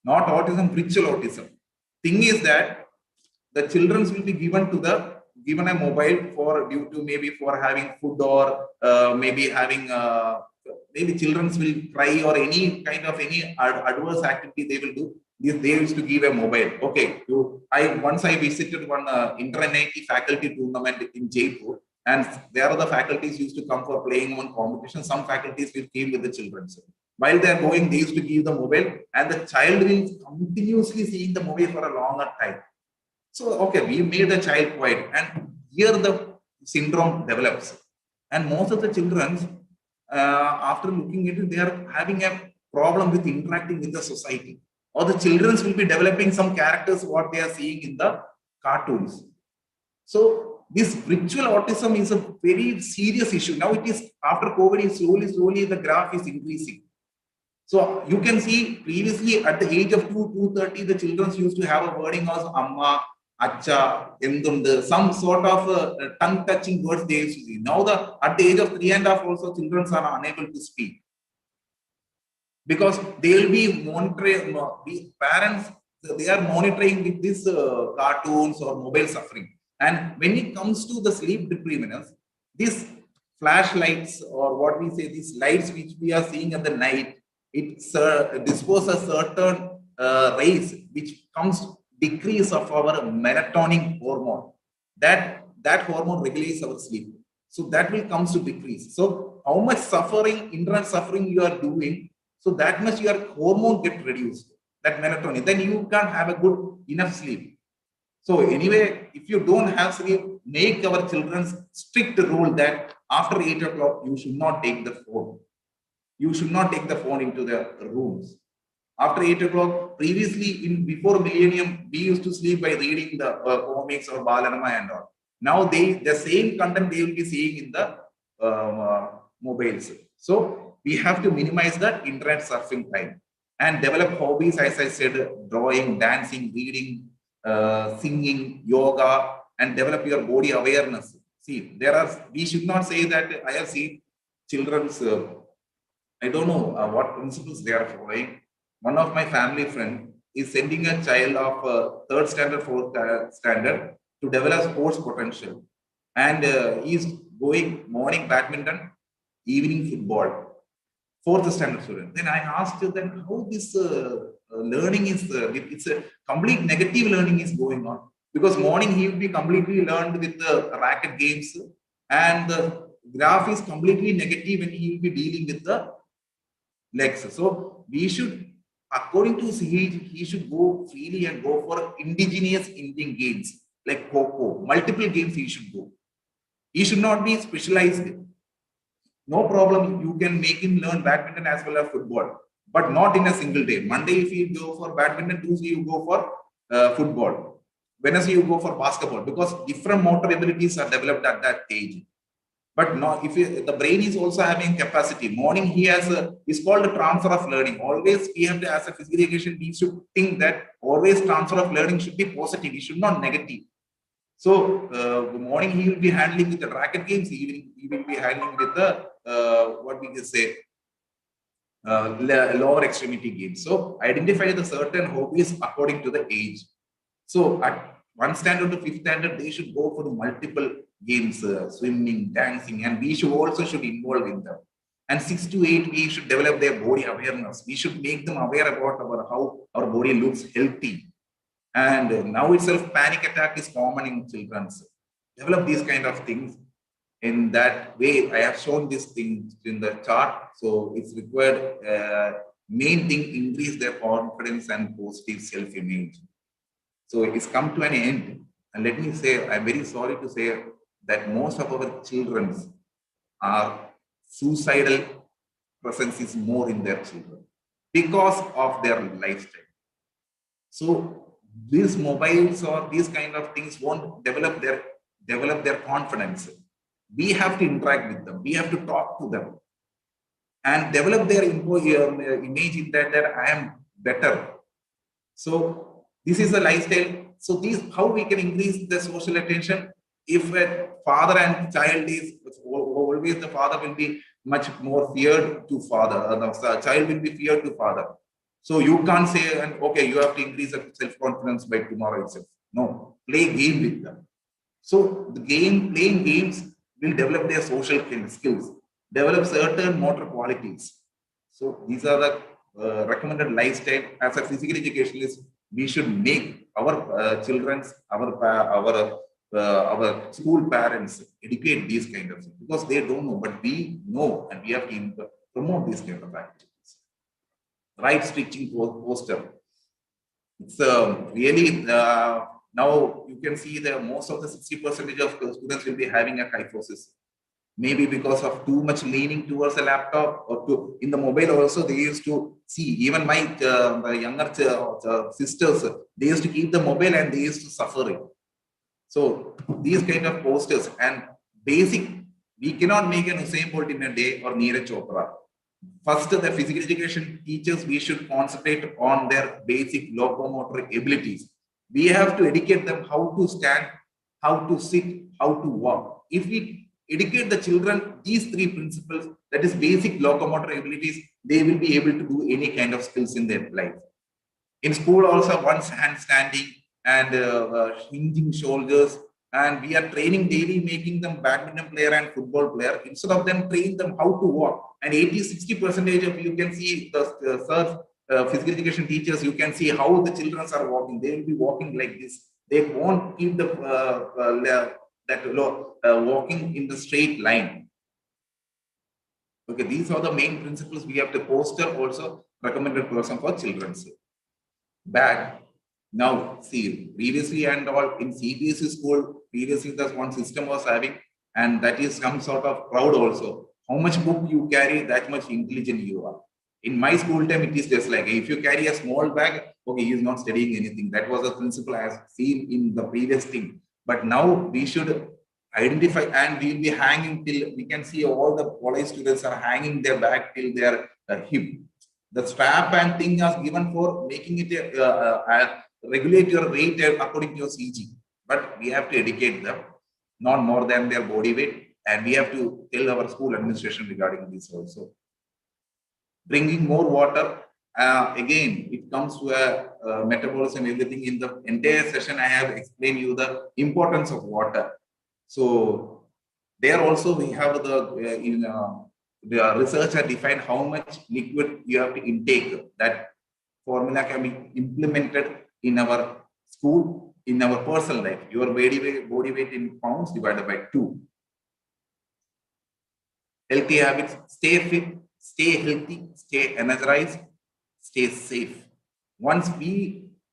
not autism, virtual autism. Thing is that the children will be given a mobile for due to maybe for having food, or maybe having maybe children will cry, or any kind of any adverse activity they will do. They used to give a mobile. Okay, once I visited one inter-NIT faculty tournament in Jaipur, and there the faculties used to come for playing one competition. Some faculties will came with the children. So while they are going, they used to give the mobile, and the child will continuously seeing the mobile for a longer time. So, okay, we made the child quiet, and here the syndrome develops. And most of the children, after looking at it, they are having a problem with interacting with the society. Or the children will be developing some characters, what they are seeing in the cartoons. So, this virtual autism is a very serious issue. Now it is, after COVID, slowly the graph is increasing. So you can see previously at the age of 2-30, the children used to have a wording as amma, acha, endundu, some sort of tongue-touching words they used to see. Now at the age of 3.5 also, children are unable to speak, because they will be monitoring, the parents, they are monitoring with these cartoons or mobile suffering. And when it comes to the sleep deprivativeness, these flashlights, or what we say, these lights which we are seeing at the night, it disposes certain rays which comes decrease of our melatonin hormone. That hormone regulates our sleep. So that will comes to decrease. So how much suffering, internal suffering you are doing, so that much your hormone get reduced, that melatonin. Then you can't have a good enough sleep. So anyway, if you don't have sleep, make our children's strict rule that after 8 o'clock, you should not take the phone. You should not take the phone into the rooms. After 8 o'clock, previously before millennium, we used to sleep by reading the comics or Balanama and all. Now the same content they will be seeing in the mobiles. So we have to minimize that internet surfing time and develop hobbies, as I said, drawing, dancing, reading, singing, yoga, and develop your body awareness. See, we should not say that I have seen children's, I don't know what principles they are following. One of my family friend is sending a child of 3rd standard, 4th standard to develop sports potential. And he is going morning badminton, evening football, 4th standard student. Then I asked them how this learning is, it's a complete negative learning is going on. Because morning he will be completely learned with the racket games, and the graph is completely negative when he will be dealing with the legs. So we should, according to he should go freely and go for indigenous Indian games like Coco. Multiple games he should go. He should not be specialized. No problem. You can make him learn badminton as well as football, but not in a single day. Monday, if you go for badminton, Tuesday, you go for football. Wednesday, you go for basketball, because different motor abilities are developed at that age. But not if the brain is also having capacity. Morning, he has it's called a transfer of learning. Always we have to, as a physical education, we should think that always transfer of learning should be positive. It should not negative. So morning he will be handling with the racket games. Evening he will be handling with the what we can say lower extremity games. So identify the certain hobbies according to the age. So at 1 standard to 5th standard, they should go for the multiple games, swimming, dancing, and we should also involve in them. And 6 to 8, we should develop their body awareness. We should make them aware about how our body looks healthy. And now itself, panic attack is common in children. Develop these kind of things. In that way, I have shown this thing in the chart. So it's required, main thing, increase their confidence and positive self-image. So it's come to an end. And let me say, I'm very sorry to say that most of our children are suicidal presence is more in their children because of their lifestyle. So these mobiles or these kind of things won't develop their confidence. We have to interact with them. We have to talk to them and develop their image in that I am better. So this is a lifestyle. So these, how we can increase the social attention? If a father and child is always, the father will be much more feared to father, the child will be feared to father. So you can't say, and okay, you have to increase the self-confidence by tomorrow itself. No, play game with them. So the playing games will develop their social skills, develop certain motor qualities. So these are the recommended lifestyle. As a physical educationist, we should make our children's, our school parents educate these kind of things, because they don't know, but we know, and we have to promote these kind of activities. Right stitching poster. It's really now you can see that most of the 60% of students will be having a kyphosis. Maybe because of too much leaning towards a laptop, or in the mobile also they used to see. Even my younger sisters, they used to keep the mobile and they used to suffer it. So these kind of posters and basic, we cannot make an Usain Bolt in a day or Neeraj Chopra. First, the physical education teachers, we should concentrate on their basic locomotor abilities. We have to educate them how to stand, how to sit, how to walk. If we educate the children these 3 principles, that is basic locomotor abilities, they will be able to do any kind of skills in their life. In school also, once hand standing and hinging shoulders, and we are training daily, making them badminton player and football player, instead of them train them how to walk. And 80-60% of, you can see the physical education teachers, you can see how the children are walking. They will be walking like this. They won't keep the walking in the straight line. Okay, these are the main principles. We have to poster also recommended person for children's bag. Now, see, previously and all in CBSE school, previously the one system was having, and that is some sort of proud also. How much book you carry, that much intelligent you are. In my school time, it is just like, if you carry a small bag, okay, he is not studying anything. That was a principle I have seen in the previous thing. But now we should identify, and we will be hanging till, we can see all the college students are hanging their bag till their hip. The strap and thing is given for making it regulate your weight according to your CG. But we have to educate them, not more than their body weight. And we have to tell our school administration regarding this also. Bringing more water. Again, it comes to a metabolism, everything. In the entire session, I have explained you the importance of water. So there also we have the researcher defined how much liquid you have to intake. That formula can be implemented in our school, in our personal life. Your body weight in pounds divided by 2. Healthy habits: stay fit, stay healthy, stay energized, stay safe. Once we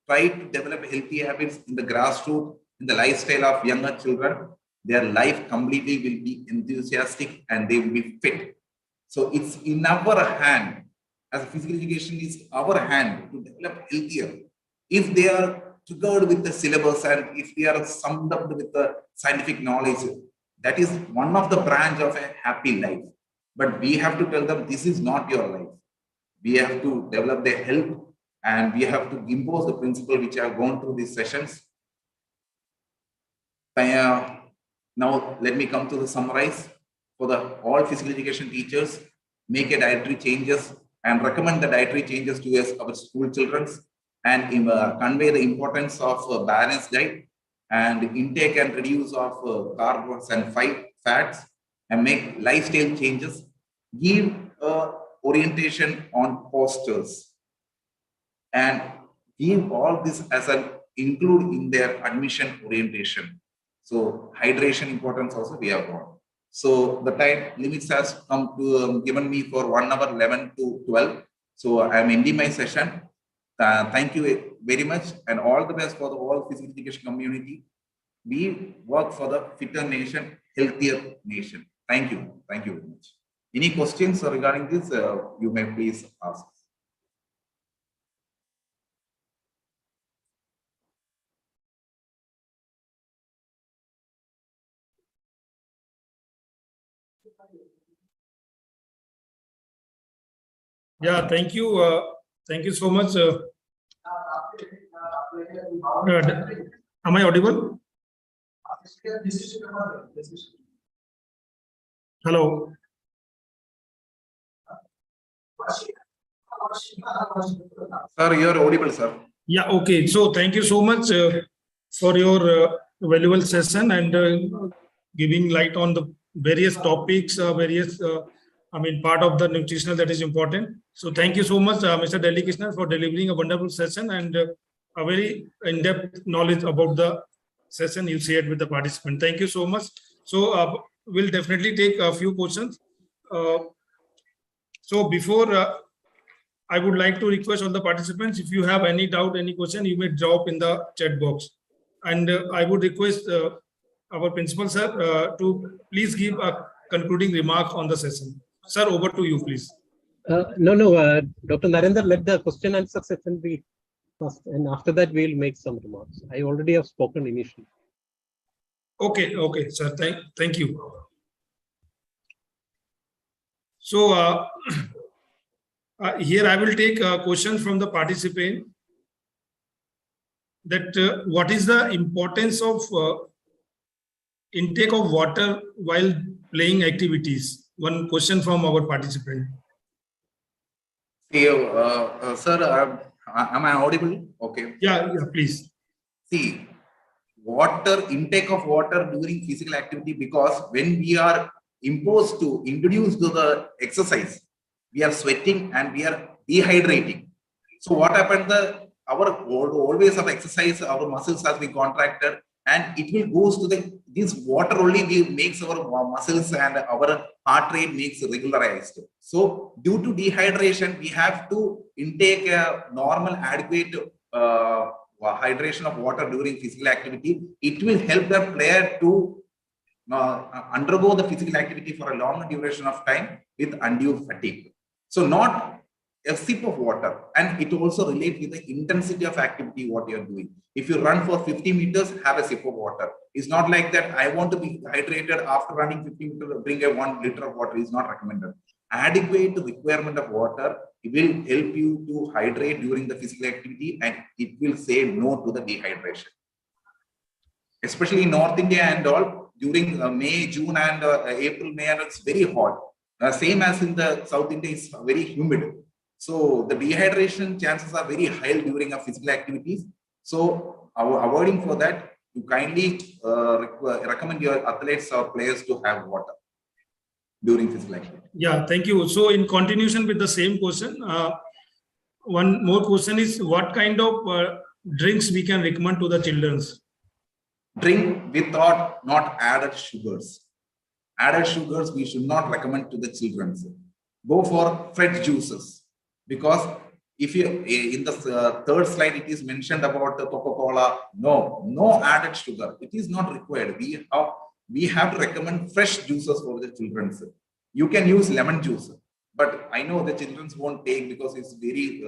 try to develop healthy habits in the grassroots, in the lifestyle of younger children, their life completely will be enthusiastic and they will be fit. So it's in our hand, as physical education is our hand to develop healthier. If they are triggered with the syllabus and if they are summed up with the scientific knowledge, that is one of the branch of a happy life. But we have to tell them this is not your life. We have to develop their health and we have to impose the principle which I have gone through these sessions. Now, let me come to the summarize. For the all physical education teachers, make a dietary changes and recommend the dietary changes to our school children and convey the importance of balanced diet and intake and reduce of carbs and fats and make lifestyle changes. Give orientation on postures and give all this as an include in their admission orientation. So hydration importance also we have got. So the time limits has come to given me for 1 hour 11 to 12. So I am ending my session. Thank you very much and all the best for the whole physical education community. We work for the fitter nation, healthier nation. Thank you. Thank you very much. Any questions regarding this? You may please ask. Yeah, thank you. Thank you so much. Am I audible? Hello. Sir, you are audible, sir. Yeah, okay. So thank you so much for your valuable session and giving light on the various topics, part of the nutritional that is important. So thank you so much, Mr. Delhi Krishna, for delivering a wonderful session and a very in-depth knowledge about the session you shared with the participant. Thank you so much. So we'll definitely take a few questions. So before I would like to request all the participants, if you have any doubt, any question, you may drop in the chat box. And I would request our principal, sir, to please give a concluding remark on the session. Sir, over to you, please. Dr. Narendra, let the question answer session be first, and after that we'll make some remarks. I already have spoken initially. Okay, sir. Thank you. So here I will take a question from the participant that what is the importance of intake of water while playing activities? One question from our participant. Sir, am I audible? Okay. Yeah, please. See, intake of water during physical activity, because when we are introduced to the exercise, we are sweating and we are dehydrating. So what happened? Always of exercise, our muscles has been contracted, and it will goes to this water only makes our muscles and our heart rate makes regularized. So due to dehydration, we have to intake a normal adequate hydration of water during physical activity. It will help the player to undergo the physical activity for a long duration of time with undue fatigue. So not a sip of water, and it also relates with the intensity of activity what you are doing. If you run for 50 meters, have a sip of water. It's not like that I want to be hydrated after running 50 meters, bring a 1 liter of water is not recommended. Adequate requirement of water, it will help you to hydrate during the physical activity, and it will say no to the dehydration. Especially in North India and all, during May, June and April, May, and it's very hot. Same as in the South India, is very humid. So the dehydration chances are very high during our physical activities. So avoiding for that, you kindly recommend your athletes or players to have water during physical activity. Yeah, thank you. So in continuation with the same question, one more question is what kind of drinks we can recommend to the children? Drink without not added sugars. Added sugars we should not recommend to the children. go for fresh juices, because if you in the third slide it is mentioned about the Coca-Cola, no added sugar. It is not required. We have to recommend fresh juices for the children. You can use lemon juice, but I know the children won't take because it's very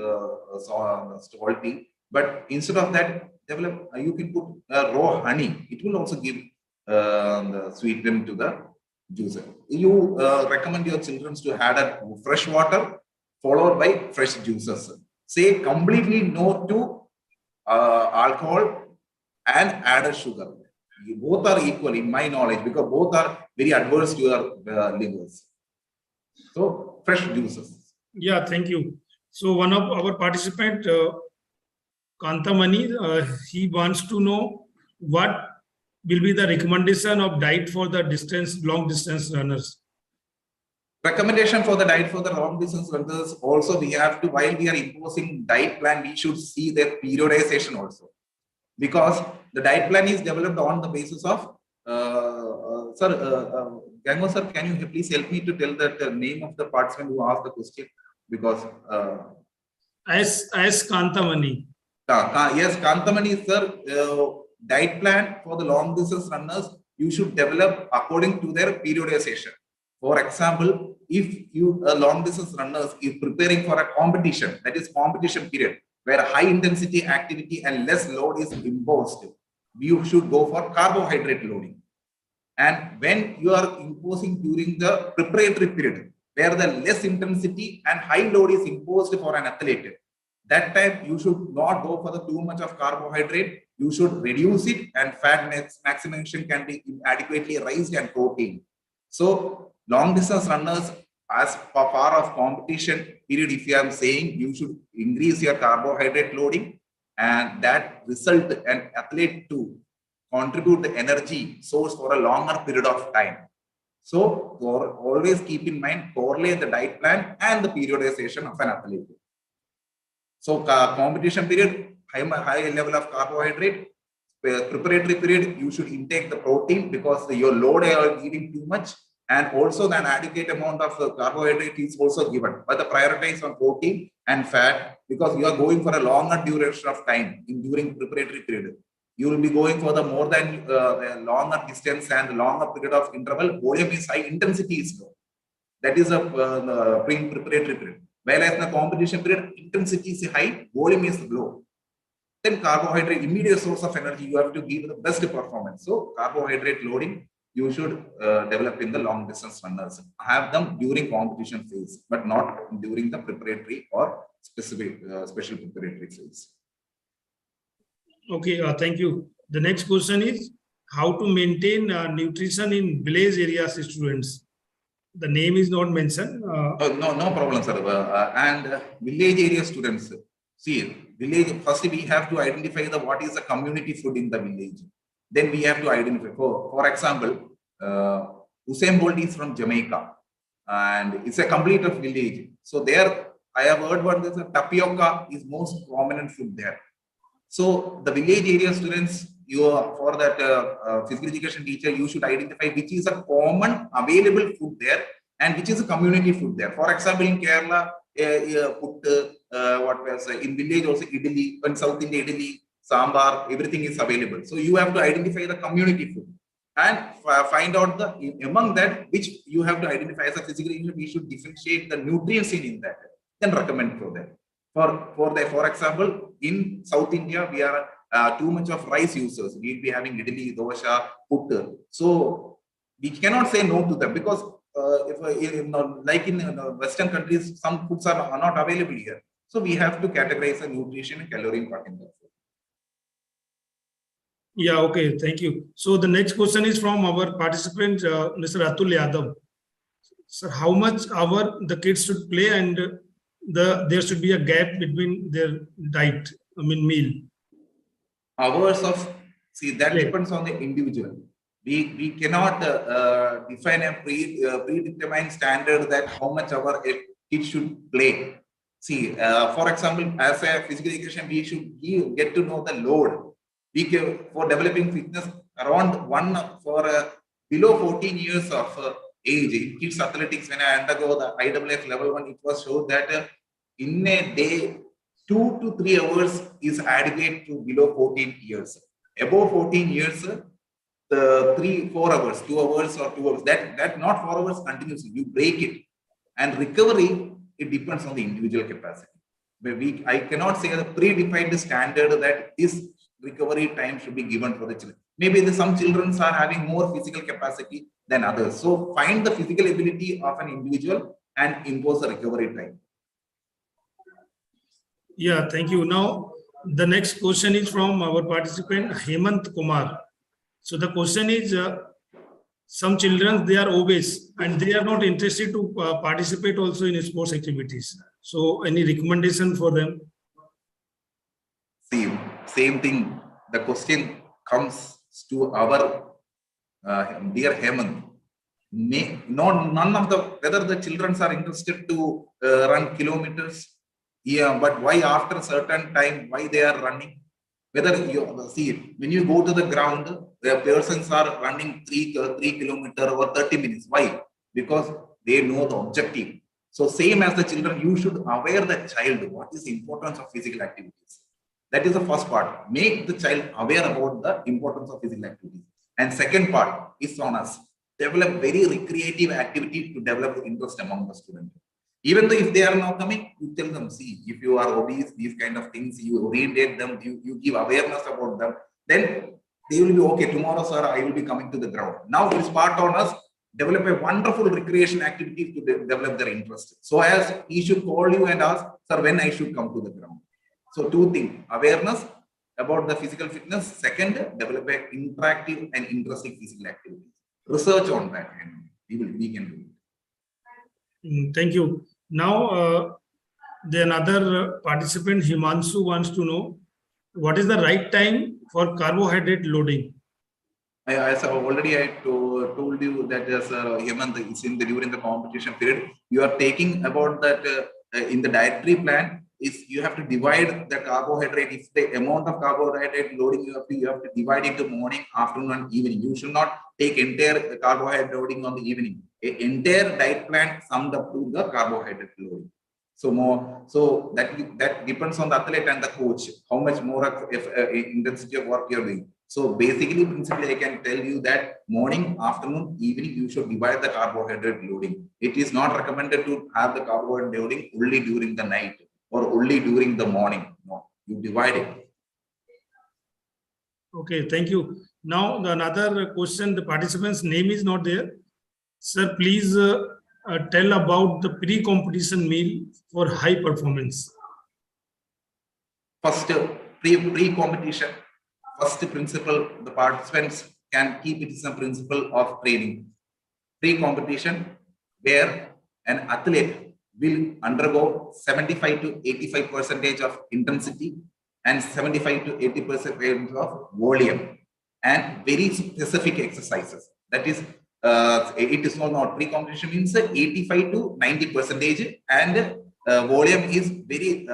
salty. But instead of that, you can put raw honey. It will also give the sweeten to the juice. You recommend your children to add a fresh water followed by fresh juices. Say completely no to alcohol and added sugar. Both are equal in my knowledge, because both are very adverse to your livers. So fresh juices. Yeah, thank you. So one of our participant, Kantamani, he wants to know what will be the recommendation of diet for the long distance runners. Recommendation for the diet for the long distance runners also, we have to, while we are imposing diet plan, we should see their periodization also, because the diet plan is developed on the basis of Gango sir, can you please help me to tell the name of the participant who asked the question? Because As Kantamani. Yes, Kantamani sir, diet plan for the long distance runners, you should develop according to their periodization. For example, if you long distance runners is preparing for a competition, that is competition period, where high intensity activity and less load is imposed, you should go for carbohydrate loading. And when you are imposing during the preparatory period, where the less intensity and high load is imposed for an athlete, that time you should not go for the too much of carbohydrate. You should reduce it, and fat maximization can be adequately raised, and protein. So long distance runners, as far of competition period, if you are saying, you should increase your carbohydrate loading, and that result an athlete to contribute the energy source for a longer period of time. So always keep in mind, correlate the diet plan and the periodization of an athlete. So competition period, high level of carbohydrate. Preparatory period, you should intake the protein, because your load are giving too much, and also an adequate amount of carbohydrate is also given. But the prioritize on protein and fat, because you are going for a longer duration of time during preparatory period. You will be going for the more than longer distance and longer period of interval. Volume is high, intensity is low. That is a preparatory period. Whereas in the competition period, intensity is high, volume is low. Then carbohydrate, immediate source of energy, you have to give the best performance. So carbohydrate loading, you should develop in the long distance runners. Have them during competition phase, but not during the preparatory or specific special preparatory phase. Okay, thank you. The next question is how to maintain nutrition in village areas students. The name is not mentioned. No problem, sir. And village area students, see, village, first we have to identify what is the community food in the village. Then we have to identify, for example, Usain Bolt is from Jamaica, and it's a complete of village. So there, I have heard what this tapioca is most prominent food there. So the village area students, for that physical education teacher, you should identify which is a common available food there and which is a community food there. For example, in Kerala, in village also idli, in South India idli, sambar, everything is available. So you have to identify the community food and find out among that which you have to identify as a physical education. We should differentiate the nutrients in that, then recommend for that. For example, in South India, we are too much of rice users. We'll be having idli, dosha, puttu. So we cannot say no to them, because like in Western countries, some foods are not available here. So we have to categorize the nutrition and calorie part in that food. Yeah, okay, thank you. So the next question is from our participant, Mr. Atul Yadav. Sir, how much hour the kids should play, and there should be a gap between their diet, meal. Hours of, see, that depends on the individual. We cannot define a predetermined standard that how much hour a kid should play. See, for example, as a physical education, we should get to know the load. For developing fitness, around for below 14 years of age, in kids athletics, when I undergo the IAAF level 1, it was shown that in a day, 2 to 3 hours is adequate to below 14 years. Above 14 years, the 3-4 hours, 2 hours or 2 hours, that not 4 hours continuously, you break it. And recovery, it depends on the individual capacity. I cannot say the predefined standard that this recovery time should be given for the children. Maybe some children are having more physical capacity than others. So find the physical ability of an individual and impose a recovery time. Yeah, thank you. Now, the next question is from our participant, Hemant Kumar. So the question is, some children, they are obese and they are not interested to participate also in sports activities. So any recommendation for them? Same thing. The question comes to our dear Hemant. None of the, whether the children are interested to run kilometers, yeah, but why after a certain time, why they are running? Whether you see, when you go to the ground, the persons are running 3 kilometers or 30 minutes. Why? Because they know the objective. So same as the children, you should aware the child what is the importance of physical activities. That is the first part. Make the child aware about the importance of physical activities. And second part is on us. Develop very recreative activity to develop interest among the students. Even though if they are now coming, you tell them, see, if you are obese, these kind of things, you orientate them, you give awareness about them, then they will be okay. Tomorrow, sir, I will be coming to the ground. Now it's part on us, develop a wonderful recreation activity to develop their interest. So as he should call you and ask, sir, when I should come to the ground. So 2 things, awareness about the physical fitness. Second, develop an interactive and interesting physical activity. Research on that, and we can do it. Thank you. Now, the another participant, Himanshu, wants to know what is the right time for carbohydrate loading? As I already told you that Hemant, it's during the competition period, you are taking about that in the dietary plan. Is you have to divide the carbohydrate. If the amount of carbohydrate loading you have to divide into morning, afternoon, and evening. You should not take entire carbohydrate loading on the evening. An entire diet plan summed up to the carbohydrate loading. So that depends on the athlete and the coach, how much more intensity of work you're doing. So basically, principally, I can tell you that morning, afternoon, evening, you should divide the carbohydrate loading. It is not recommended to have the carbohydrate loading only during the night or only during the morning. No, you divide it. Okay, thank you. Now, another question, the participant's name is not there. Sir, please tell about the pre-competition meal for high performance. First, pre-competition, first principle, the participants can keep it as a principle of training. Pre-competition, where an athlete will undergo 75 to 85% of intensity and 75 to 80% of volume and very specific exercises. That is, it is not pre-competition means 85 to 90% and volume is very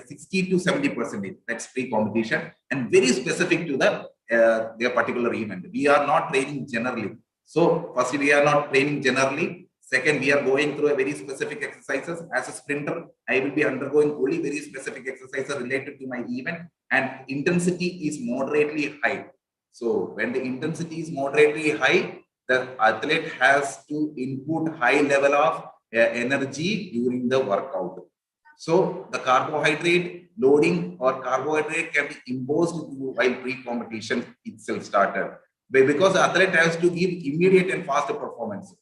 60 to 70%. That's pre-competition and very specific to their particular event. We are not training generally. So first, we are not training generally. Second, we are going through a very specific exercises. As a sprinter, I will be undergoing only very specific exercises related to my event, and intensity is moderately high. So when the intensity is moderately high, the athlete has to input high level of energy during the workout. So the carbohydrate loading or carbohydrate can be imposed while pre-competition itself started. Because the athlete has to give immediate and faster performance.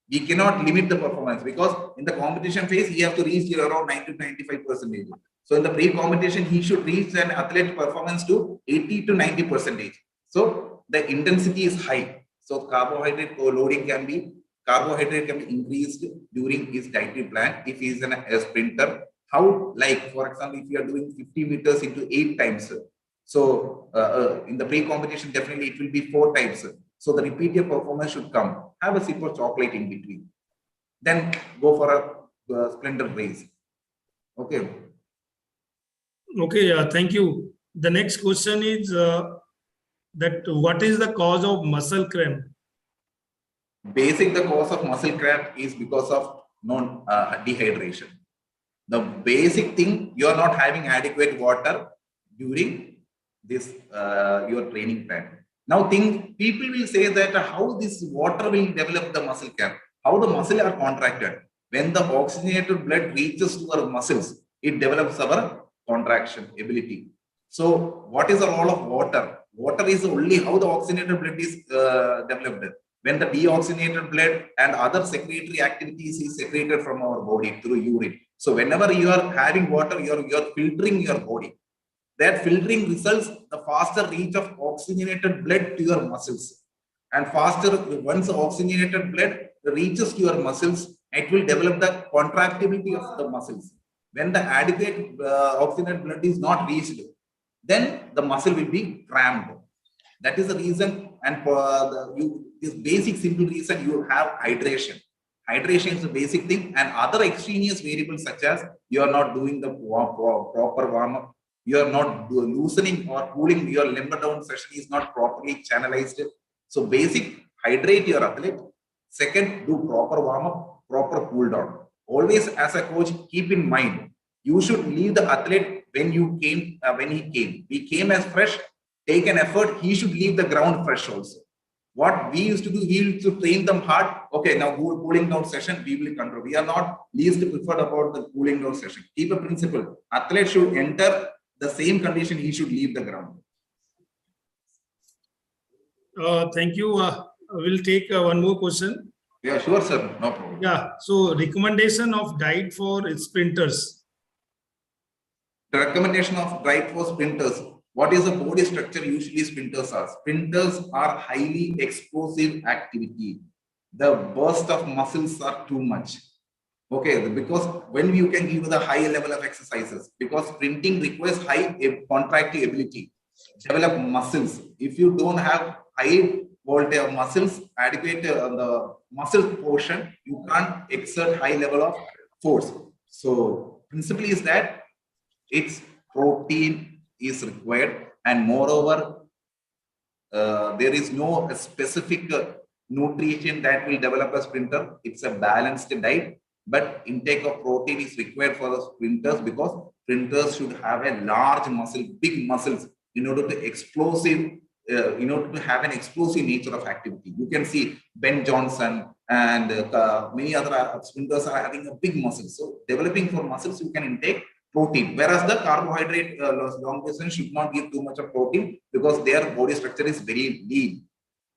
We cannot limit the performance because in the competition phase, he has to reach around 90 to 95%. So in the pre-competition, he should reach an athlete performance to 80 to 90%. So the intensity is high. So carbohydrate loading can be increased during his dietary plan if he is a sprinter. How, like for example, if you are doing 50 meters into 8 times. So in the pre-competition, definitely it will be 4 times. So the repeated performance should come. Have a sip of chocolate in between. Then go for a sprinter race. Okay. Okay, thank you. The next question is that what is the cause of muscle cramp? The cause of muscle cramp is because of dehydration. The basic thing, you are not having adequate water during this your training time. Now people will say that how this water will develop the muscle cramp, how the muscle are contracted. When the oxygenated blood reaches to our muscles, it develops our contraction ability. So what is the role of water? Water is only how the oxygenated blood is developed. When the deoxygenated blood and other secretory activities is secreted from our body through urine. So whenever you are having water, you are filtering your body. That filtering results the faster reach of oxygenated blood to your muscles. And faster, once oxygenated blood reaches to your muscles, it will develop the contractibility of the muscles. When the adequate oxygenated blood is not reached, then the muscle will be cramped. That is the reason, and for this basic simple reason, you have hydration. Hydration is the basic thing, and other extraneous variables such as you are not doing the proper warm-up, you are not loosening or cooling, your limber down session is not properly channelized. So basic, hydrate your athlete. Second, do proper warm-up, proper cool down. Always as a coach, keep in mind, you should leave the athlete when he came. We came as fresh, take an effort, he should leave the ground fresh also. What we used to do, we used to train them hard. Okay, now cooling down session, we will control. We are not least preferred about the cooling down session. Keep a principle. Athlete should enter the same condition, he should leave the ground. Thank you. We'll take one more question. Yeah, sure, sir. No problem. Yeah. So recommendation of diet for sprinters. The recommendation of diet for sprinters. What is the body structure usually sprinters are? Sprinters are highly explosive activity. The burst of muscles are too much. Okay, because when you can give the high level of exercises, because sprinting requires high contractive ability, develop muscles. If you don't have high quality of muscles, adequate the muscle portion, you can't exert high level of force. So principally is that its protein is required, and moreover there is no specific nutrition that will develop a sprinter. It's a balanced diet, but intake of protein is required for the sprinters, because sprinters should have a large muscle, big muscles, in order to have an explosive nature of activity. You can see Ben Johnson and many other sprinters are having a big muscle. So developing for muscles, you can intake protein, whereas the carbohydrate long distance should not give too much of protein, because their body structure is very lean.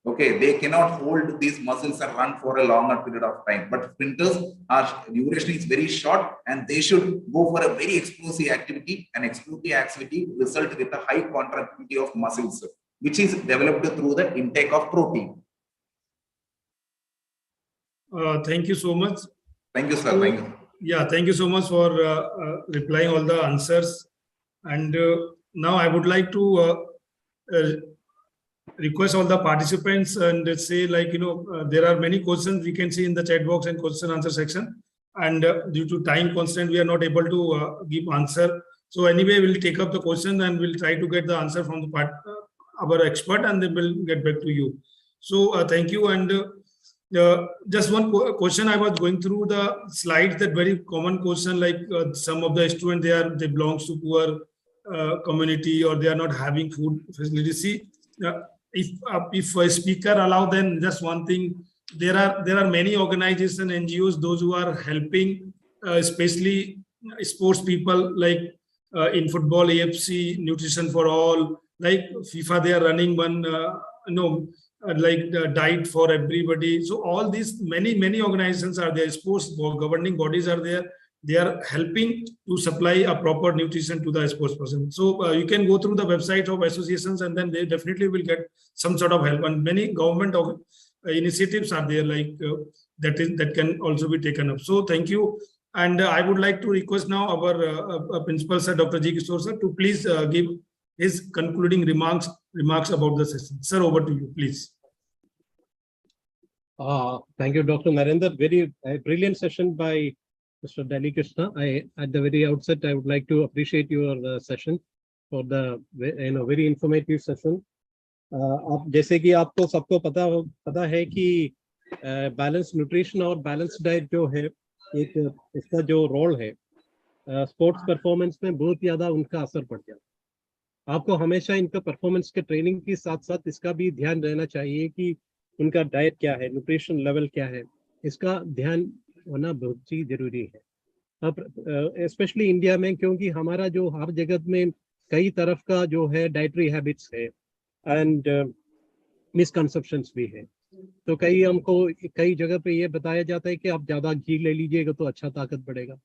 Okay, they cannot hold these muscles and run for a longer period of time. But sprinters, our duration is very short, and they should go for a very explosive activity. And explosive activity result with a high contractility of muscles, which is developed through the intake of protein. Thank you so much. Thank you, sir. Thank you. Yeah, thank you so much for replying all the answers. And now I would like to request all the participants and say, like, there are many questions we can see in the chat box and question answer section. And due to time constraint, we are not able to give answer. So anyway, we'll take up the question and we'll try to get the answer from the our expert, and then we'll get back to you. So thank you. And just one question. I was going through the slides, that very common question, like some of the students, they belong to poor community, or they are not having food facilities. See, if a speaker allow, then just one thing, there are many organizations, NGOs, those who are helping, especially sports people, like in football, AFC, Nutrition for All, like FIFA, they are running one, like the diet for everybody. So all these many organizations are there, sports governing bodies are there. They are helping to supply a proper nutrition to the sports person. So you can go through the website of associations, and then they definitely will get some sort of help. And many government initiatives are there, like that can also be taken up. So thank you. And I would like to request now our principal, sir, Dr. G. Kishore, sir, to please give his concluding remarks about the session. Sir, over to you, please. Thank you, Dr. Narendra. Very brilliant session by Mr. Delhi Krishna. At the very outset, I would like to appreciate your session for the very informative session. आप जैसे कि आपको सबको पता है कि balance nutrition और balance diet जो है, एक इसका जो रोल है स्पोर्ट्स परफॉर्मेंस में बहुत ज़्यादा उनका असर पड़ जाता है। आपको हमेशा इनका परफॉर्मेंस के ट्रेनिंग के साथ साथ इसका भी ध्यान रहना चाहिए कि उनका डाइट क्या है, न्यूट्रिशन लेवल क्या है, इसका ध्यान होना बहुत ही जरूरी है। अब स्पेशली इंडिया में, क्योंकि हमारा जो हर जगत में कई तरफ का जो है डाइटरी हैबिट्स है एंड मिसकंसेप्शंस भी है। तो हमको कई जगह पे ये बताया जाता है कि आप ज़्यादा घी ले लीजिएगा तो अच्छा ताकत बढ़ेगा।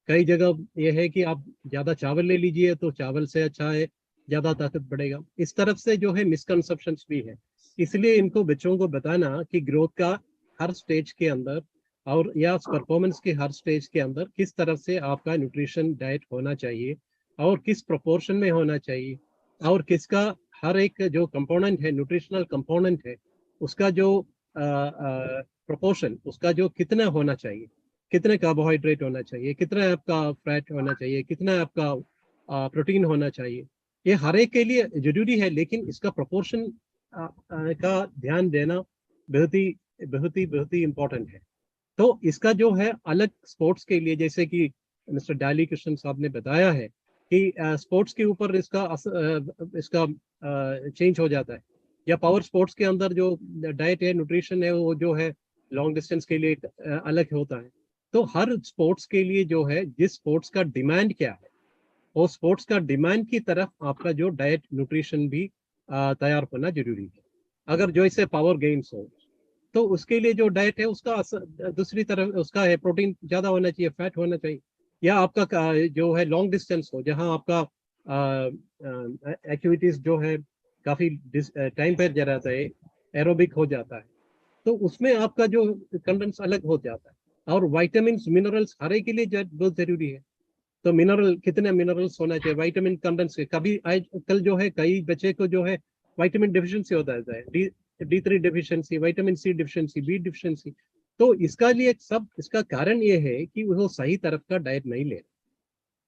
कई जगह ये है कि आप ज़्यादा चावल ले लीजिए तो चावल से अच्छा है, ज़्यादा ताकत बढ़ेगा। इस तरफ से जो है मिसकंसेप्शंस भी है। इसलिए इनको बच्चों को बताना कि ग्रोथ का हर स्टेज के अंदर और या परफॉर्मेंस के हर स्टेज के अंदर किस तरह से आपका न्यूट्रिशन डाइट होना चाहिए और किस प्रोपोर्शन में होना चाहिए, और किसका हर एक जो कंपोनेंट है, न्यूट्रिशनल कंपोनेंट है, उसका जो प्रोपोर्शन, उसका जो कितना होना चाहिए, कितने कार्बोहाइड्रेट होना चाहिए, कितना आपका फैट होना चाहिए, कितना आपका प्रोटीन होना चाहिए, ये हर एक के लिए जरूरी है। लेकिन इसका प्रोपोर्शन का ध्यान देना बहुत ही इम्पोर्टेंट है। तो इसका जो है अलग स्पोर्ट्स के लिए, जैसे कि मिस्टर डाली कृष्णन साहब ने बताया है कि स्पोर्ट्स के ऊपर इसका चेंज हो जाता है, या पावर स्पोर्ट्स के अंदर जो डाइट है, न्यूट्रिशन है, वो जो है लॉन्ग डिस्टेंस के लिए अलग होता है। तो हर स्पोर्ट्स के लिए जो है, जिस स्पोर्ट्स का डिमांड क्या है, वो स्पोर्ट्स का डिमांड की तरफ आपका जो डाइट न्यूट्रिशन भी तैयार होना जरूरी है। अगर जो इसे पावर गेम्स हो तो उसके लिए जो डाइट है उसका दूसरी तरफ उसका है, प्रोटीन ज्यादा होना चाहिए, फैट होना चाहिए। या आपका जो है लॉन्ग डिस्टेंस हो, जहां आपका एक्टिविटीज जो है काफी टाइम पर रहता है, एरोबिक हो जाता है, तो उसमें आपका जो कंटेंट्स अलग हो जाता है। और विटामिन मिनरल्स हर एक के लिए बहुत जरूरी है। तो मिनरल, कितने मिनरल्स होना चाहिए, विटामिन कंटेंट्स के, कभी आजकल जो है कई बच्चे को जो है विटामिन डिफिशिएंसी होता है, D3 deficiency, vitamin C deficiency, B deficiency. तो इसका लिए सब, इसका कारण ये है कि वो सही तरफ का डाइट नहीं ले।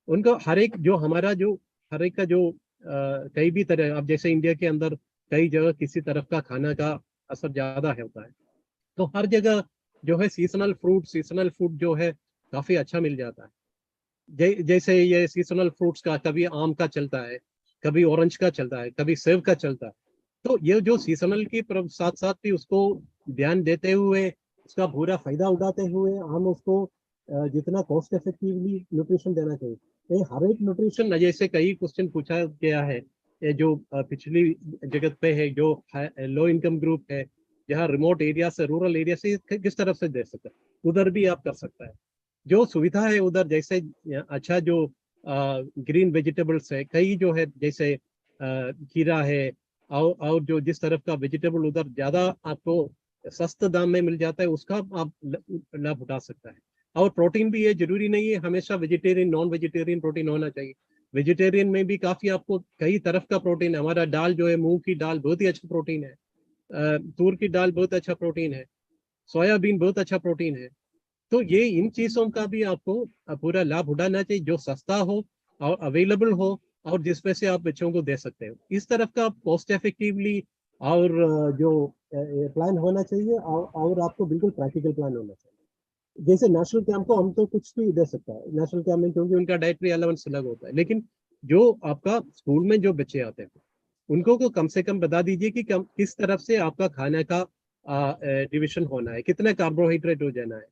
उनका हर एक जो हमारा जो हर एक का जो कई भी तरह, अब जैसे इंडिया के अंदर कई जगह किसी तरफ का खाना का असर ज्यादा होता है, तो हर जगह जो है सीजनल फूड जो है काफी अच्छा मिल जाता है। जैसे ये सीजनल फ्रूट्स का, कभी आम का चलता है, कभी ऑरेंज का चलता है, कभी सेब का चलता है। तो ये जो सीजनल के साथ साथ भी उसको ध्यान देते हुए, उसका पूरा फायदा उठाते हुए हम उसको जितना कॉस्ट इफेक्टिवली न्यूट्रिशन देना चाहिए। ये हर एक न्यूट्रिशन, जैसे कई क्वेश्चन पूछा गया है, ये जो पिछली जगत पे है, जो लो इनकम ग्रुप है, जहाँ रिमोट एरिया से, रूरल एरिया से किस तरफ से दे सकते हैं, उधर भी आप कर सकते हैं जो सुविधा है उधर। जैसे अच्छा जो ग्रीन वेजिटेबल्स है कई जो है, जैसे खीरा है, और जो जिस तरफ का वेजिटेबल उधर ज्यादा आपको सस्ते दाम में मिल जाता है, उसका आप लाभ उठा सकता है। और प्रोटीन भी, ये जरूरी नहीं है हमेशा वेजिटेरियन, नॉन वेजिटेरियन प्रोटीन होना चाहिए। वेजिटेरियन में भी काफी आपको कई तरफ का प्रोटीन है। हमारा दाल जो है, मूंग की दाल बहुत ही अच्छा प्रोटीन है, तूर की दाल बहुत अच्छा प्रोटीन है, सोयाबीन बहुत अच्छा प्रोटीन है। तो ये इन चीजों का भी आपको पूरा लाभ उठाना चाहिए, जो सस्ता हो और अवेलेबल हो, और जिसमें से आप बच्चों को दे सकते हो। इस तरफ का कॉस्ट इफेक्टिवली और जो प्लान होना चाहिए, और आपको बिल्कुल प्रैक्टिकल प्लान होना चाहिए। जैसे नेशनल कैंप को हम तो कुछ भी दे सकता है नेशनल कैंप में, क्योंकि उनका डाइटरी अलाउंस अलग होता है। लेकिन जो आपका स्कूल में जो बच्चे आते हैं, उनको को कम से कम बता दीजिए कि किस तरफ से आपका खाने का डिविजन होना है, कितना कार्बोहाइड्रेट हो जाना है।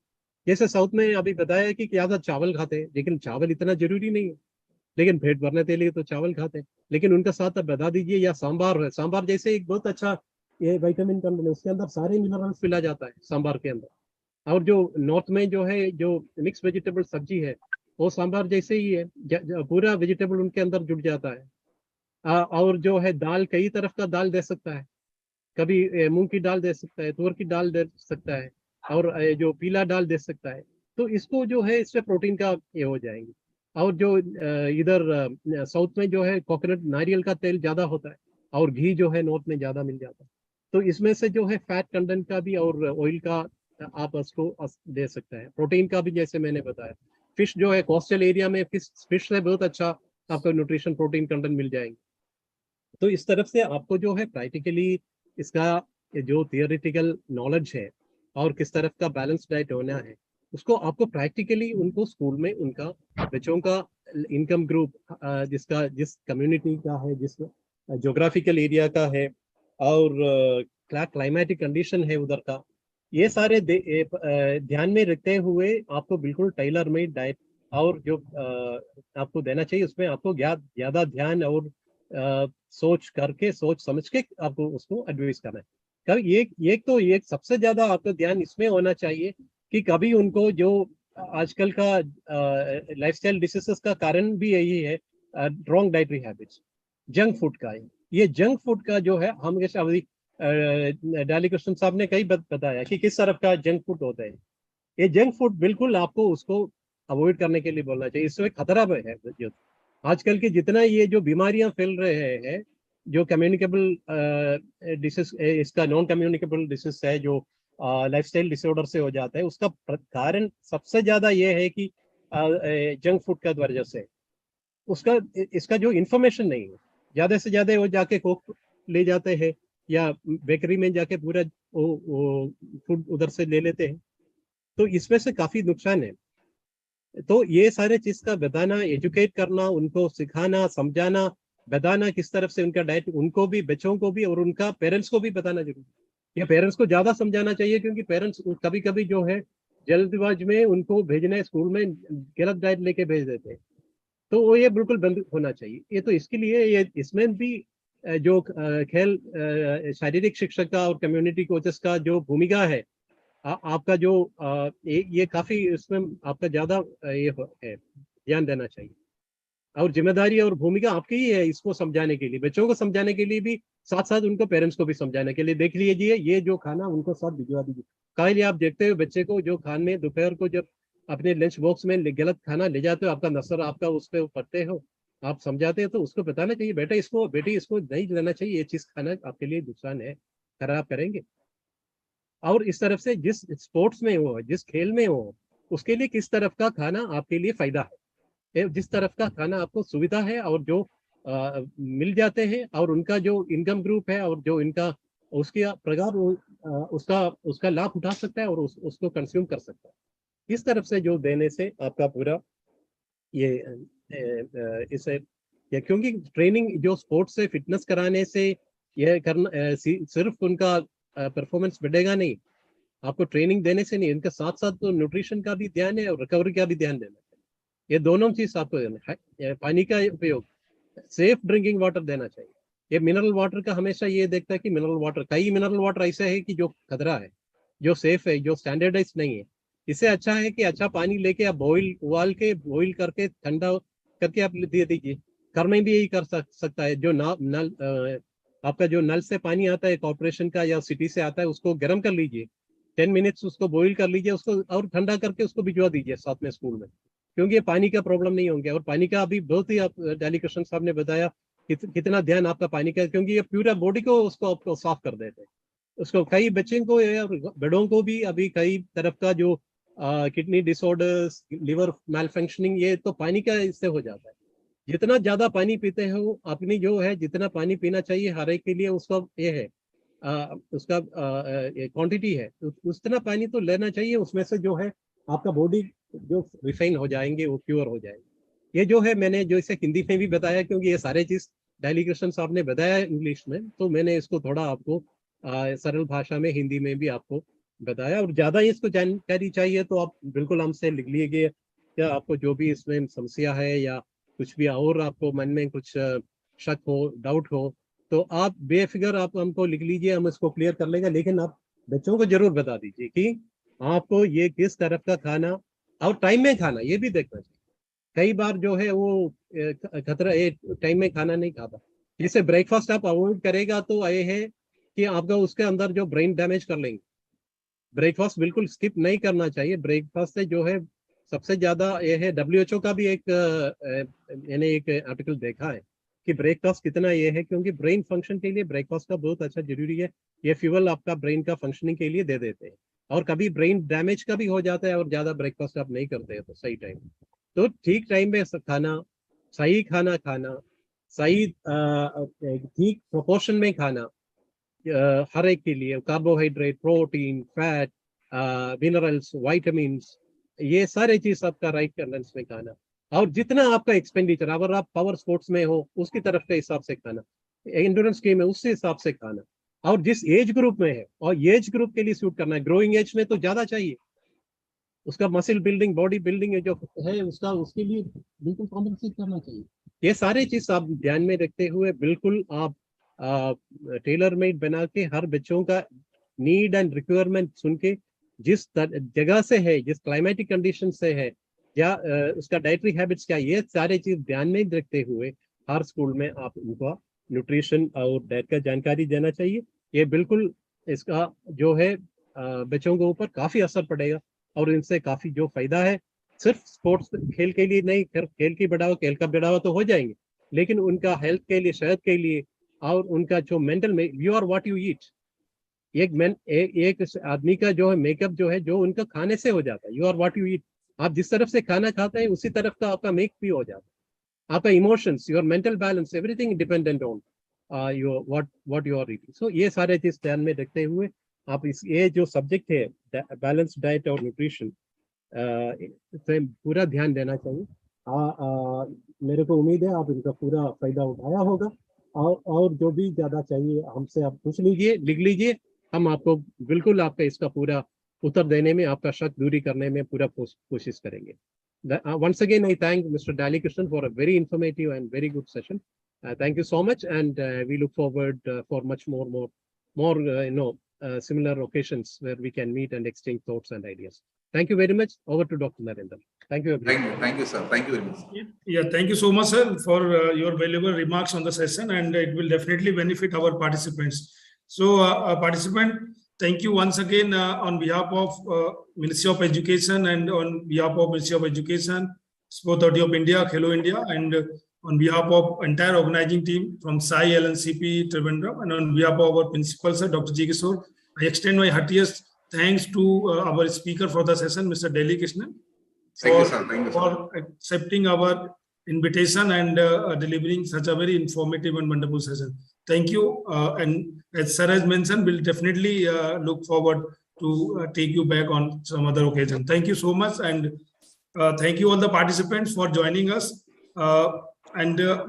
जैसे साउथ में अभी बताया कि ज्यादा चावल खाते हैं, लेकिन चावल इतना जरूरी नहीं है, लेकिन पेट भरने के लिए तो चावल खाते हैं। लेकिन उनका साथ अब बता दीजिए, या सांबार है, सांबार जैसे एक बहुत अच्छा ये विटामिन कंटेंट है, उसके अंदर सारे मिनरल्स मिला जाता है सांबार के अंदर। और जो नॉर्थ में जो है, जो मिक्स वेजिटेबल सब्जी है, वो सांबार जैसे ही है, पूरा वेजिटेबल उनके अंदर जुड़ जाता है। और जो है दाल, कई तरफ का दाल दे सकता है, कभी मूंग की दाल दे सकता है, तुअर की दाल दे सकता है, और जो पीला दाल दे सकता है। तो इसको जो है, इससे प्रोटीन का ये हो जाएंगे। और जो इधर साउथ में जो है कोकोनट, नारियल का तेल ज्यादा होता है, और घी जो है नॉर्थ में ज्यादा मिल जाता है। तो इसमें से जो है फैट कंटेंट का भी और ऑयल का आप उसको दे सकते हैं। प्रोटीन का भी जैसे मैंने बताया, फिश जो है कोस्टल एरिया में, फिश से बहुत अच्छा आपको न्यूट्रिशन, प्रोटीन कंटेंट मिल जाएंगे। तो इस तरफ से आपको जो है प्रैक्टिकली इसका जो थियोरेटिकल नॉलेज है, और किस तरफ का बैलेंस डाइट होना है, उसको आपको प्रैक्टिकली उनको स्कूल में उनका बच्चों का इनकम ग्रुप, जिसका जिस कम्युनिटी का है, जिस ज्योग्राफिकल एरिया का है, और क्या क्लाइमेटिक कंडीशन है उधर का, ये सारे ध्यान में रखते हुए आपको बिल्कुल टेलर मेड डाइट और जो आपको देना चाहिए, उसमें आपको ज्यादा ध्यान और सोच करके, सोच समझ के आपको उसको एडवाइस करना है। कभी ये सबसे ज्यादा आपका ध्यान इसमें होना चाहिए कि कभी उनको जो आजकल का लाइफस्टाइल डिसीजेस का कारण भी यही है, wrong dietary habits, junk food का है। ये जंक फूड का जो है, हम अभी डाली कृष्ण साहब ने कई बताया कि किस तरफ का जंक फूड होता है। ये जंक फूड बिल्कुल आपको उसको अवॉइड करने के लिए बोलना चाहिए। इसमें खतरा भी है। जो आजकल के जितना ये जो बीमारियां फैल रहे हैं, जो कम्युनिकेबल डिसीज, इसका नॉन कम्युनिकेबल डिसीज है, जो लाइफस्टाइल डिसऑर्डर से हो जाता है, उसका कारण सबसे ज्यादा ये है कि जंक फूड का वजह से उसका इसका जो इंफॉर्मेशन नहीं है, ज्यादा से ज्यादा वो जाके कोक ले जाते हैं या बेकरी में जाके पूरा वो फूड उधर से ले लेते हैं, तो इसमें से काफी नुकसान है। तो ये सारे चीज का बताना, एजुकेट करना, उनको सिखाना, समझाना, बताना किस तरफ से उनका डाइट, उनको भी, बच्चों को भी और उनका पेरेंट्स को भी बताना जरूरी। ये पेरेंट्स को ज्यादा समझाना चाहिए, क्योंकि पेरेंट्स कभी कभी जो है जल्दबाज में उनको भेजने स्कूल में गलत डाइट लेके भेज देते हैं, तो वो ये बिल्कुल बंद होना चाहिए। ये तो इसके लिए ये इसमें भी जो खेल शारीरिक शिक्षक का और कम्युनिटी कोचेस का जो भूमिका है, आपका जो ये काफी इसमें आपका ज्यादा ये है, ध्यान देना चाहिए। और जिम्मेदारी और भूमिका आपकी ही है इसको समझाने के लिए, बच्चों को समझाने के लिए भी, साथ साथ उनको पेरेंट्स को भी समझाने के लिए। देख लीजिए, ये जो खाना उनको साथ भिजवा दीजिए। कहीं आप देखते हो बच्चे को जो खाने दोपहर को जब अपने लंच बॉक्स में गलत खाना ले जाते हो, आपका नसर आपका उस पर पढ़ते हो, आप समझाते हो, तो उसको बताना चाहिए, बेटा इसको, बेटी इसको नहीं लेना चाहिए, ये चीज खाना आपके लिए नुकसान है, खराब करेंगे। और इस तरफ से जिस स्पोर्ट्स में हो, जिस खेल में हो, उसके लिए किस तरफ का खाना आपके लिए फायदा है, जिस तरफ का खाना आपको सुविधा है और जो मिल जाते हैं, और उनका जो इनकम ग्रुप है और जो इनका उसके प्रकार उसका उसका लाभ उठा सकता है और उसको कंज्यूम कर सकता है। इस तरफ से जो देने से आपका पूरा ये इसे, क्योंकि ट्रेनिंग जो स्पोर्ट्स से फिटनेस कराने से ये करना सिर्फ उनका परफॉर्मेंस बढ़ेगा नहीं, आपको ट्रेनिंग देने से नहीं, इनके साथ साथ तो न्यूट्रिशन का भी ध्यान है और रिकवरी का भी ध्यान देना है। ये दोनों चीज आपको देना है। पानी का उपयोग, सेफ ड्रिंकिंग वाटर देना चाहिए। ये मिनरल वाटर का हमेशा ये देखता है कि मिनरल वाटर, कई मिनरल वाटर ऐसा है कि जो खतरा है, जो सेफ है, जो स्टैंडर्डाइज नहीं है। इससे अच्छा है कि अच्छा पानी लेके आप उबाल के बॉइल करके ठंडा करके आप दे दीजिए। घर में भी यही कर सकता है। जो नल आपका जो नल से पानी आता है कॉर्पोरेशन का या सिटी से आता है, उसको गर्म कर लीजिए, 10 मिनट्स उसको बॉइल कर लीजिए, उसको और ठंडा करके उसको भिजवा दीजिए साथ में स्कूल में, क्योंकि ये पानी का प्रॉब्लम नहीं होंगे। और पानी का अभी बहुत ही आप डाली कृष्ण साहब ने बताया कितना ध्यान आपका पानी का, क्योंकि ये पूरा बॉडी को उसको आपको साफ कर देते हैं। उसको कई बच्चों को या बड़ों को भी अभी कई तरफ का जो किडनी डिसऑर्डर्स, लिवर मैल फंक्शनिंग, ये तो पानी का इससे हो जाता है। जितना ज्यादा पानी पीते हो, अपनी जो है जितना पानी पीना चाहिए हर एक के लिए, उसका ये है उसका क्वांटिटी है, उतना पानी तो लेना चाहिए। उसमें से जो है आपका बॉडी जो रिफाइन हो जाएंगे, वो प्योर हो जाएंगे। ये जो है मैंने जो इसे हिंदी में भी बताया, क्योंकि ये सारे चीज डाली कृष्ण साहब ने बताया इंग्लिश में, तो मैंने इसको थोड़ा आपको सरल भाषा में हिंदी में भी आपको बताया। और ज्यादा इसको जानकारी चाहिए तो आप बिल्कुल हमसे लिख लीजिए, क्या आपको जो भी इसमें समस्या है या कुछ भी और आपको मन में कुछ शक हो, डाउट हो, तो आप बेफिक्र आप हमको लिख लीजिए, हम इसको क्लियर कर लेंगे। लेकिन आप बच्चों को जरूर बता दीजिए कि आपको ये किस तरफ का खाना और टाइम में खाना, ये भी देखना चाहिए। कई बार जो है वो खतरा, टाइम में खाना नहीं खाता, जैसे ब्रेकफास्ट आप अवॉइड करेगा तो ये है कि आपका उसके अंदर जो ब्रेन डैमेज कर लेंगे। ब्रेकफास्ट बिल्कुल स्किप नहीं करना चाहिए। ब्रेकफास्ट से जो है सबसे ज्यादा ये है, WHO का भी एक मैंने एक आर्टिकल देखा है कि ब्रेकफास्ट कितना ये है, क्योंकि ब्रेन फंक्शन के लिए ब्रेकफास्ट का बहुत अच्छा जरूरी है। ये फ्यूल आपका ब्रेन का फंक्शनिंग के लिए दे देते हैं। और कभी ब्रेन डैमेज का भी हो जाता है और ज्यादा ब्रेकफास्ट आप नहीं करते हैं तो सही टाइम, तो ठीक टाइम पे खाना, सही खाना खाना, सही ठीक प्रोपोर्शन में खाना, हर एक के लिए carbohydrate, protein, fat, minerals, vitamins, ये सारे चीज आपका राइट कैलेंडर्स में खाना, और जितना आपका एक्सपेंडिचर, अगर आप पावर स्पोर्ट्स में हो उसकी तरफ के हिसाब से खाना, एंड्योरेंस गेम है उससे हिसाब से खाना, और जिस एज ग्रुप में है और एज ग्रुप के लिए सूट करना है। ग्रोइंग एज में तो ज्यादा चाहिए, उसका मसल बिल्डिंग, बॉडी बिल्डिंग है जो है उसका, उसके लिए बिल्कुल कॉम्पनसेट करना चाहिए। ये सारे चीज आप ध्यान में रखते हुए बिल्कुल आप टेलर मेड बना के हर बच्चों का नीड एंड रिक्वायरमेंट सुन के, जिस जगह से है, जिस क्लाइमेटिक कंडीशन से है, या उसका डाइटरी हैबिट्स क्या, ये सारे चीज ध्यान में रखते हुए हर स्कूल में आप उनको न्यूट्रिशन और डाइट का जानकारी देना चाहिए। ये बिल्कुल इसका जो है बच्चों के ऊपर काफी असर पड़ेगा, और इनसे काफी जो फायदा है, सिर्फ स्पोर्ट्स खेल के लिए नहीं, खेल की बढ़ावा, खेल का बढ़ावा तो हो जाएंगे, लेकिन उनका हेल्थ के लिए, सेहत के लिए, और उनका जो मेंटल में, you are what you eat. एक आदमी का जो है मेकअप जो है, जो उनका खाने से हो जाता है। You are what you eat, आप जिस तरफ से खाना खाते हैं उसी तरफ का आपका मेक भी हो जाता है। आपका emotions, your mental balance, everything dependent on your what you are eating. So ये सारे चीज ध्यान में रखते हुए आप ये जो सब्जेक्ट है बैलेंस डाइट और न्यूट्रिशन से पूरा ध्यान देना चाहिए। मेरे को उम्मीद है आप इनका पूरा फायदा उठाया होगा, और जो भी ज्यादा चाहिए हमसे आप पूछ लीजिए, लिख लीजिए, हम आपको बिल्कुल आपका इसका पूरा उत्तर देने में, आपका शक दूरी करने में पूरा कोशिश करेंगे। Once again, I thank Mr. Dalikrishnan for a very informative and very good session. Thank you so much, and we look forward for much more similar occasions where we can meet and exchange thoughts and ideas. Thank you very much. Over to Dr. Narendra. Thank you, everyone. Thank you, sir. Thank you very much. Yeah, thank you so much, sir, for your valuable remarks on the session, and it will definitely benefit our participants. So, participant, thank you once again on behalf of Ministry of Education and on behalf of Ministry of Education, Sport Authority of India, Hello India, and on behalf of entire organizing team from Sai LNCP Trivandrum, and on behalf of our principal, sir, Dr. G. Kishore, I extend my heartiest thanks to our speaker for the session, Mr. Dalikrishnan, for accepting our invitation and delivering such a very informative and wonderful session. Thank you. And as sir has mentioned, we'll definitely look forward to take you back on some other occasion. Thank you so much. And thank you all the participants for joining us.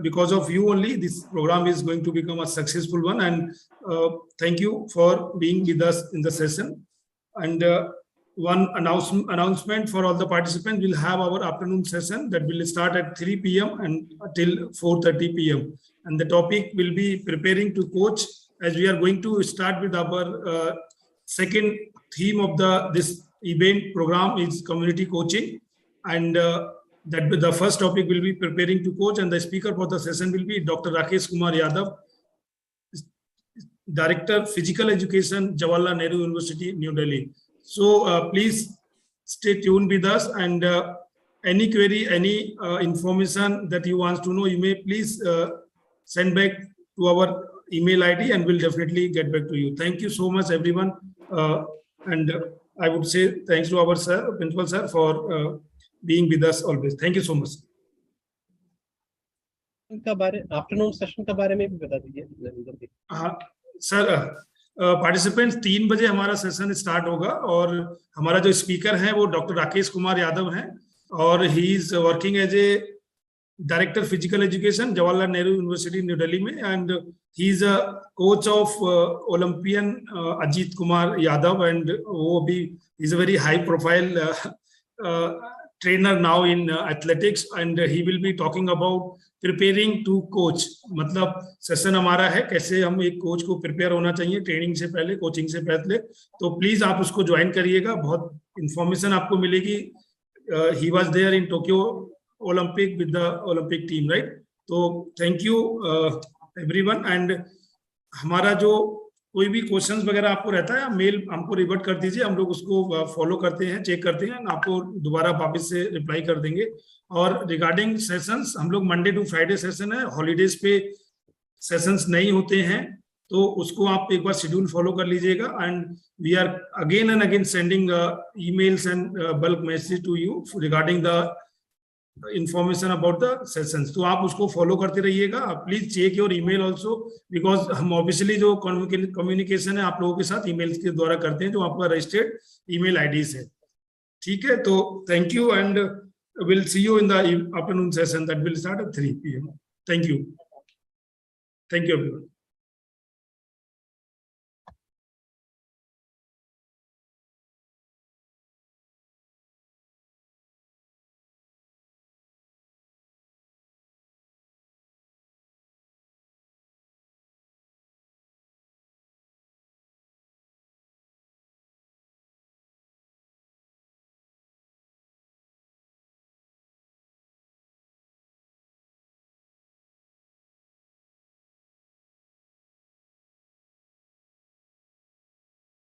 Because of you only, this program is going to become a successful one. And thank you for being with us in the session. And one announcement for all the participants: we'll have our afternoon session that will start at 3 p.m. and till 4:30 p.m. And the topic will be preparing to coach, as we are going to start with our second theme of this event program is community coaching. And that the first topic will be preparing to coach, and the speaker for the session will be Dr. Rakesh Kumar Yadav, Director Physical Education, Jawaharlal Nehru University, New Delhi. So please stay tuned with us, and any query, any information that you want to know, you may please send back to our email ID, and we'll definitely get back to you. Thank you so much, everyone. And I would say thanks to our sir, principal sir, for being with us always. Thank you so much. Afternoon session के बारे में भी बता दीजिए। हाँ sir, participants 3 बजे हमारा session start होगा, और हमारा जो स्पीकर है वो डॉक्टर राकेश कुमार यादव हैं, और he is working as a director physical education, Jawaharlal Nehru University New Delhi में, and he is a coach of Olympian Ajit Kumar Yadav, and वो भी is a very high profile trainer now in athletics, and he will be talking about preparing to coach. मतलब session हमारा है कैसे हम एक coach को प्रिपेयर होना चाहिए ट्रेनिंग से पहले, कोचिंग से पहले। तो प्लीज आप उसको ज्वाइन करिएगा, बहुत इंफॉर्मेशन आपको मिलेगी। He was there in Tokyo Olympic with the Olympic team, right? तो थैंक यू एवरीवन। एंड हमारा जो कोई भी क्वेश्चंस वगैरह आपको रहता है, मेल हमको रिवर्ट कर दीजिए, हम लोग उसको फॉलो करते हैं, चेक करते हैं, आपको दोबारा वापस से रिप्लाई कर देंगे। और रिगार्डिंग सेशंस, हम लोग मंडे टू फ्राइडे सेशन है, हॉलीडेज पे सेशंस नहीं होते हैं, तो उसको आप एक बार शेड्यूल फॉलो कर लीजिएगा। And we are again and again sending emails and bulk message to you regarding the information about the sessions. तो आप उसको follow करते रहिएगा. Please check your email also because हम obviously जो communication है आप लोगों के साथ emails के द्वारा करते हैं जो आपका registered email IDs है. ठीक है, तो thank you and we'll see you in the afternoon session that will start at 3 p.m. Thank you. Thank you everyone.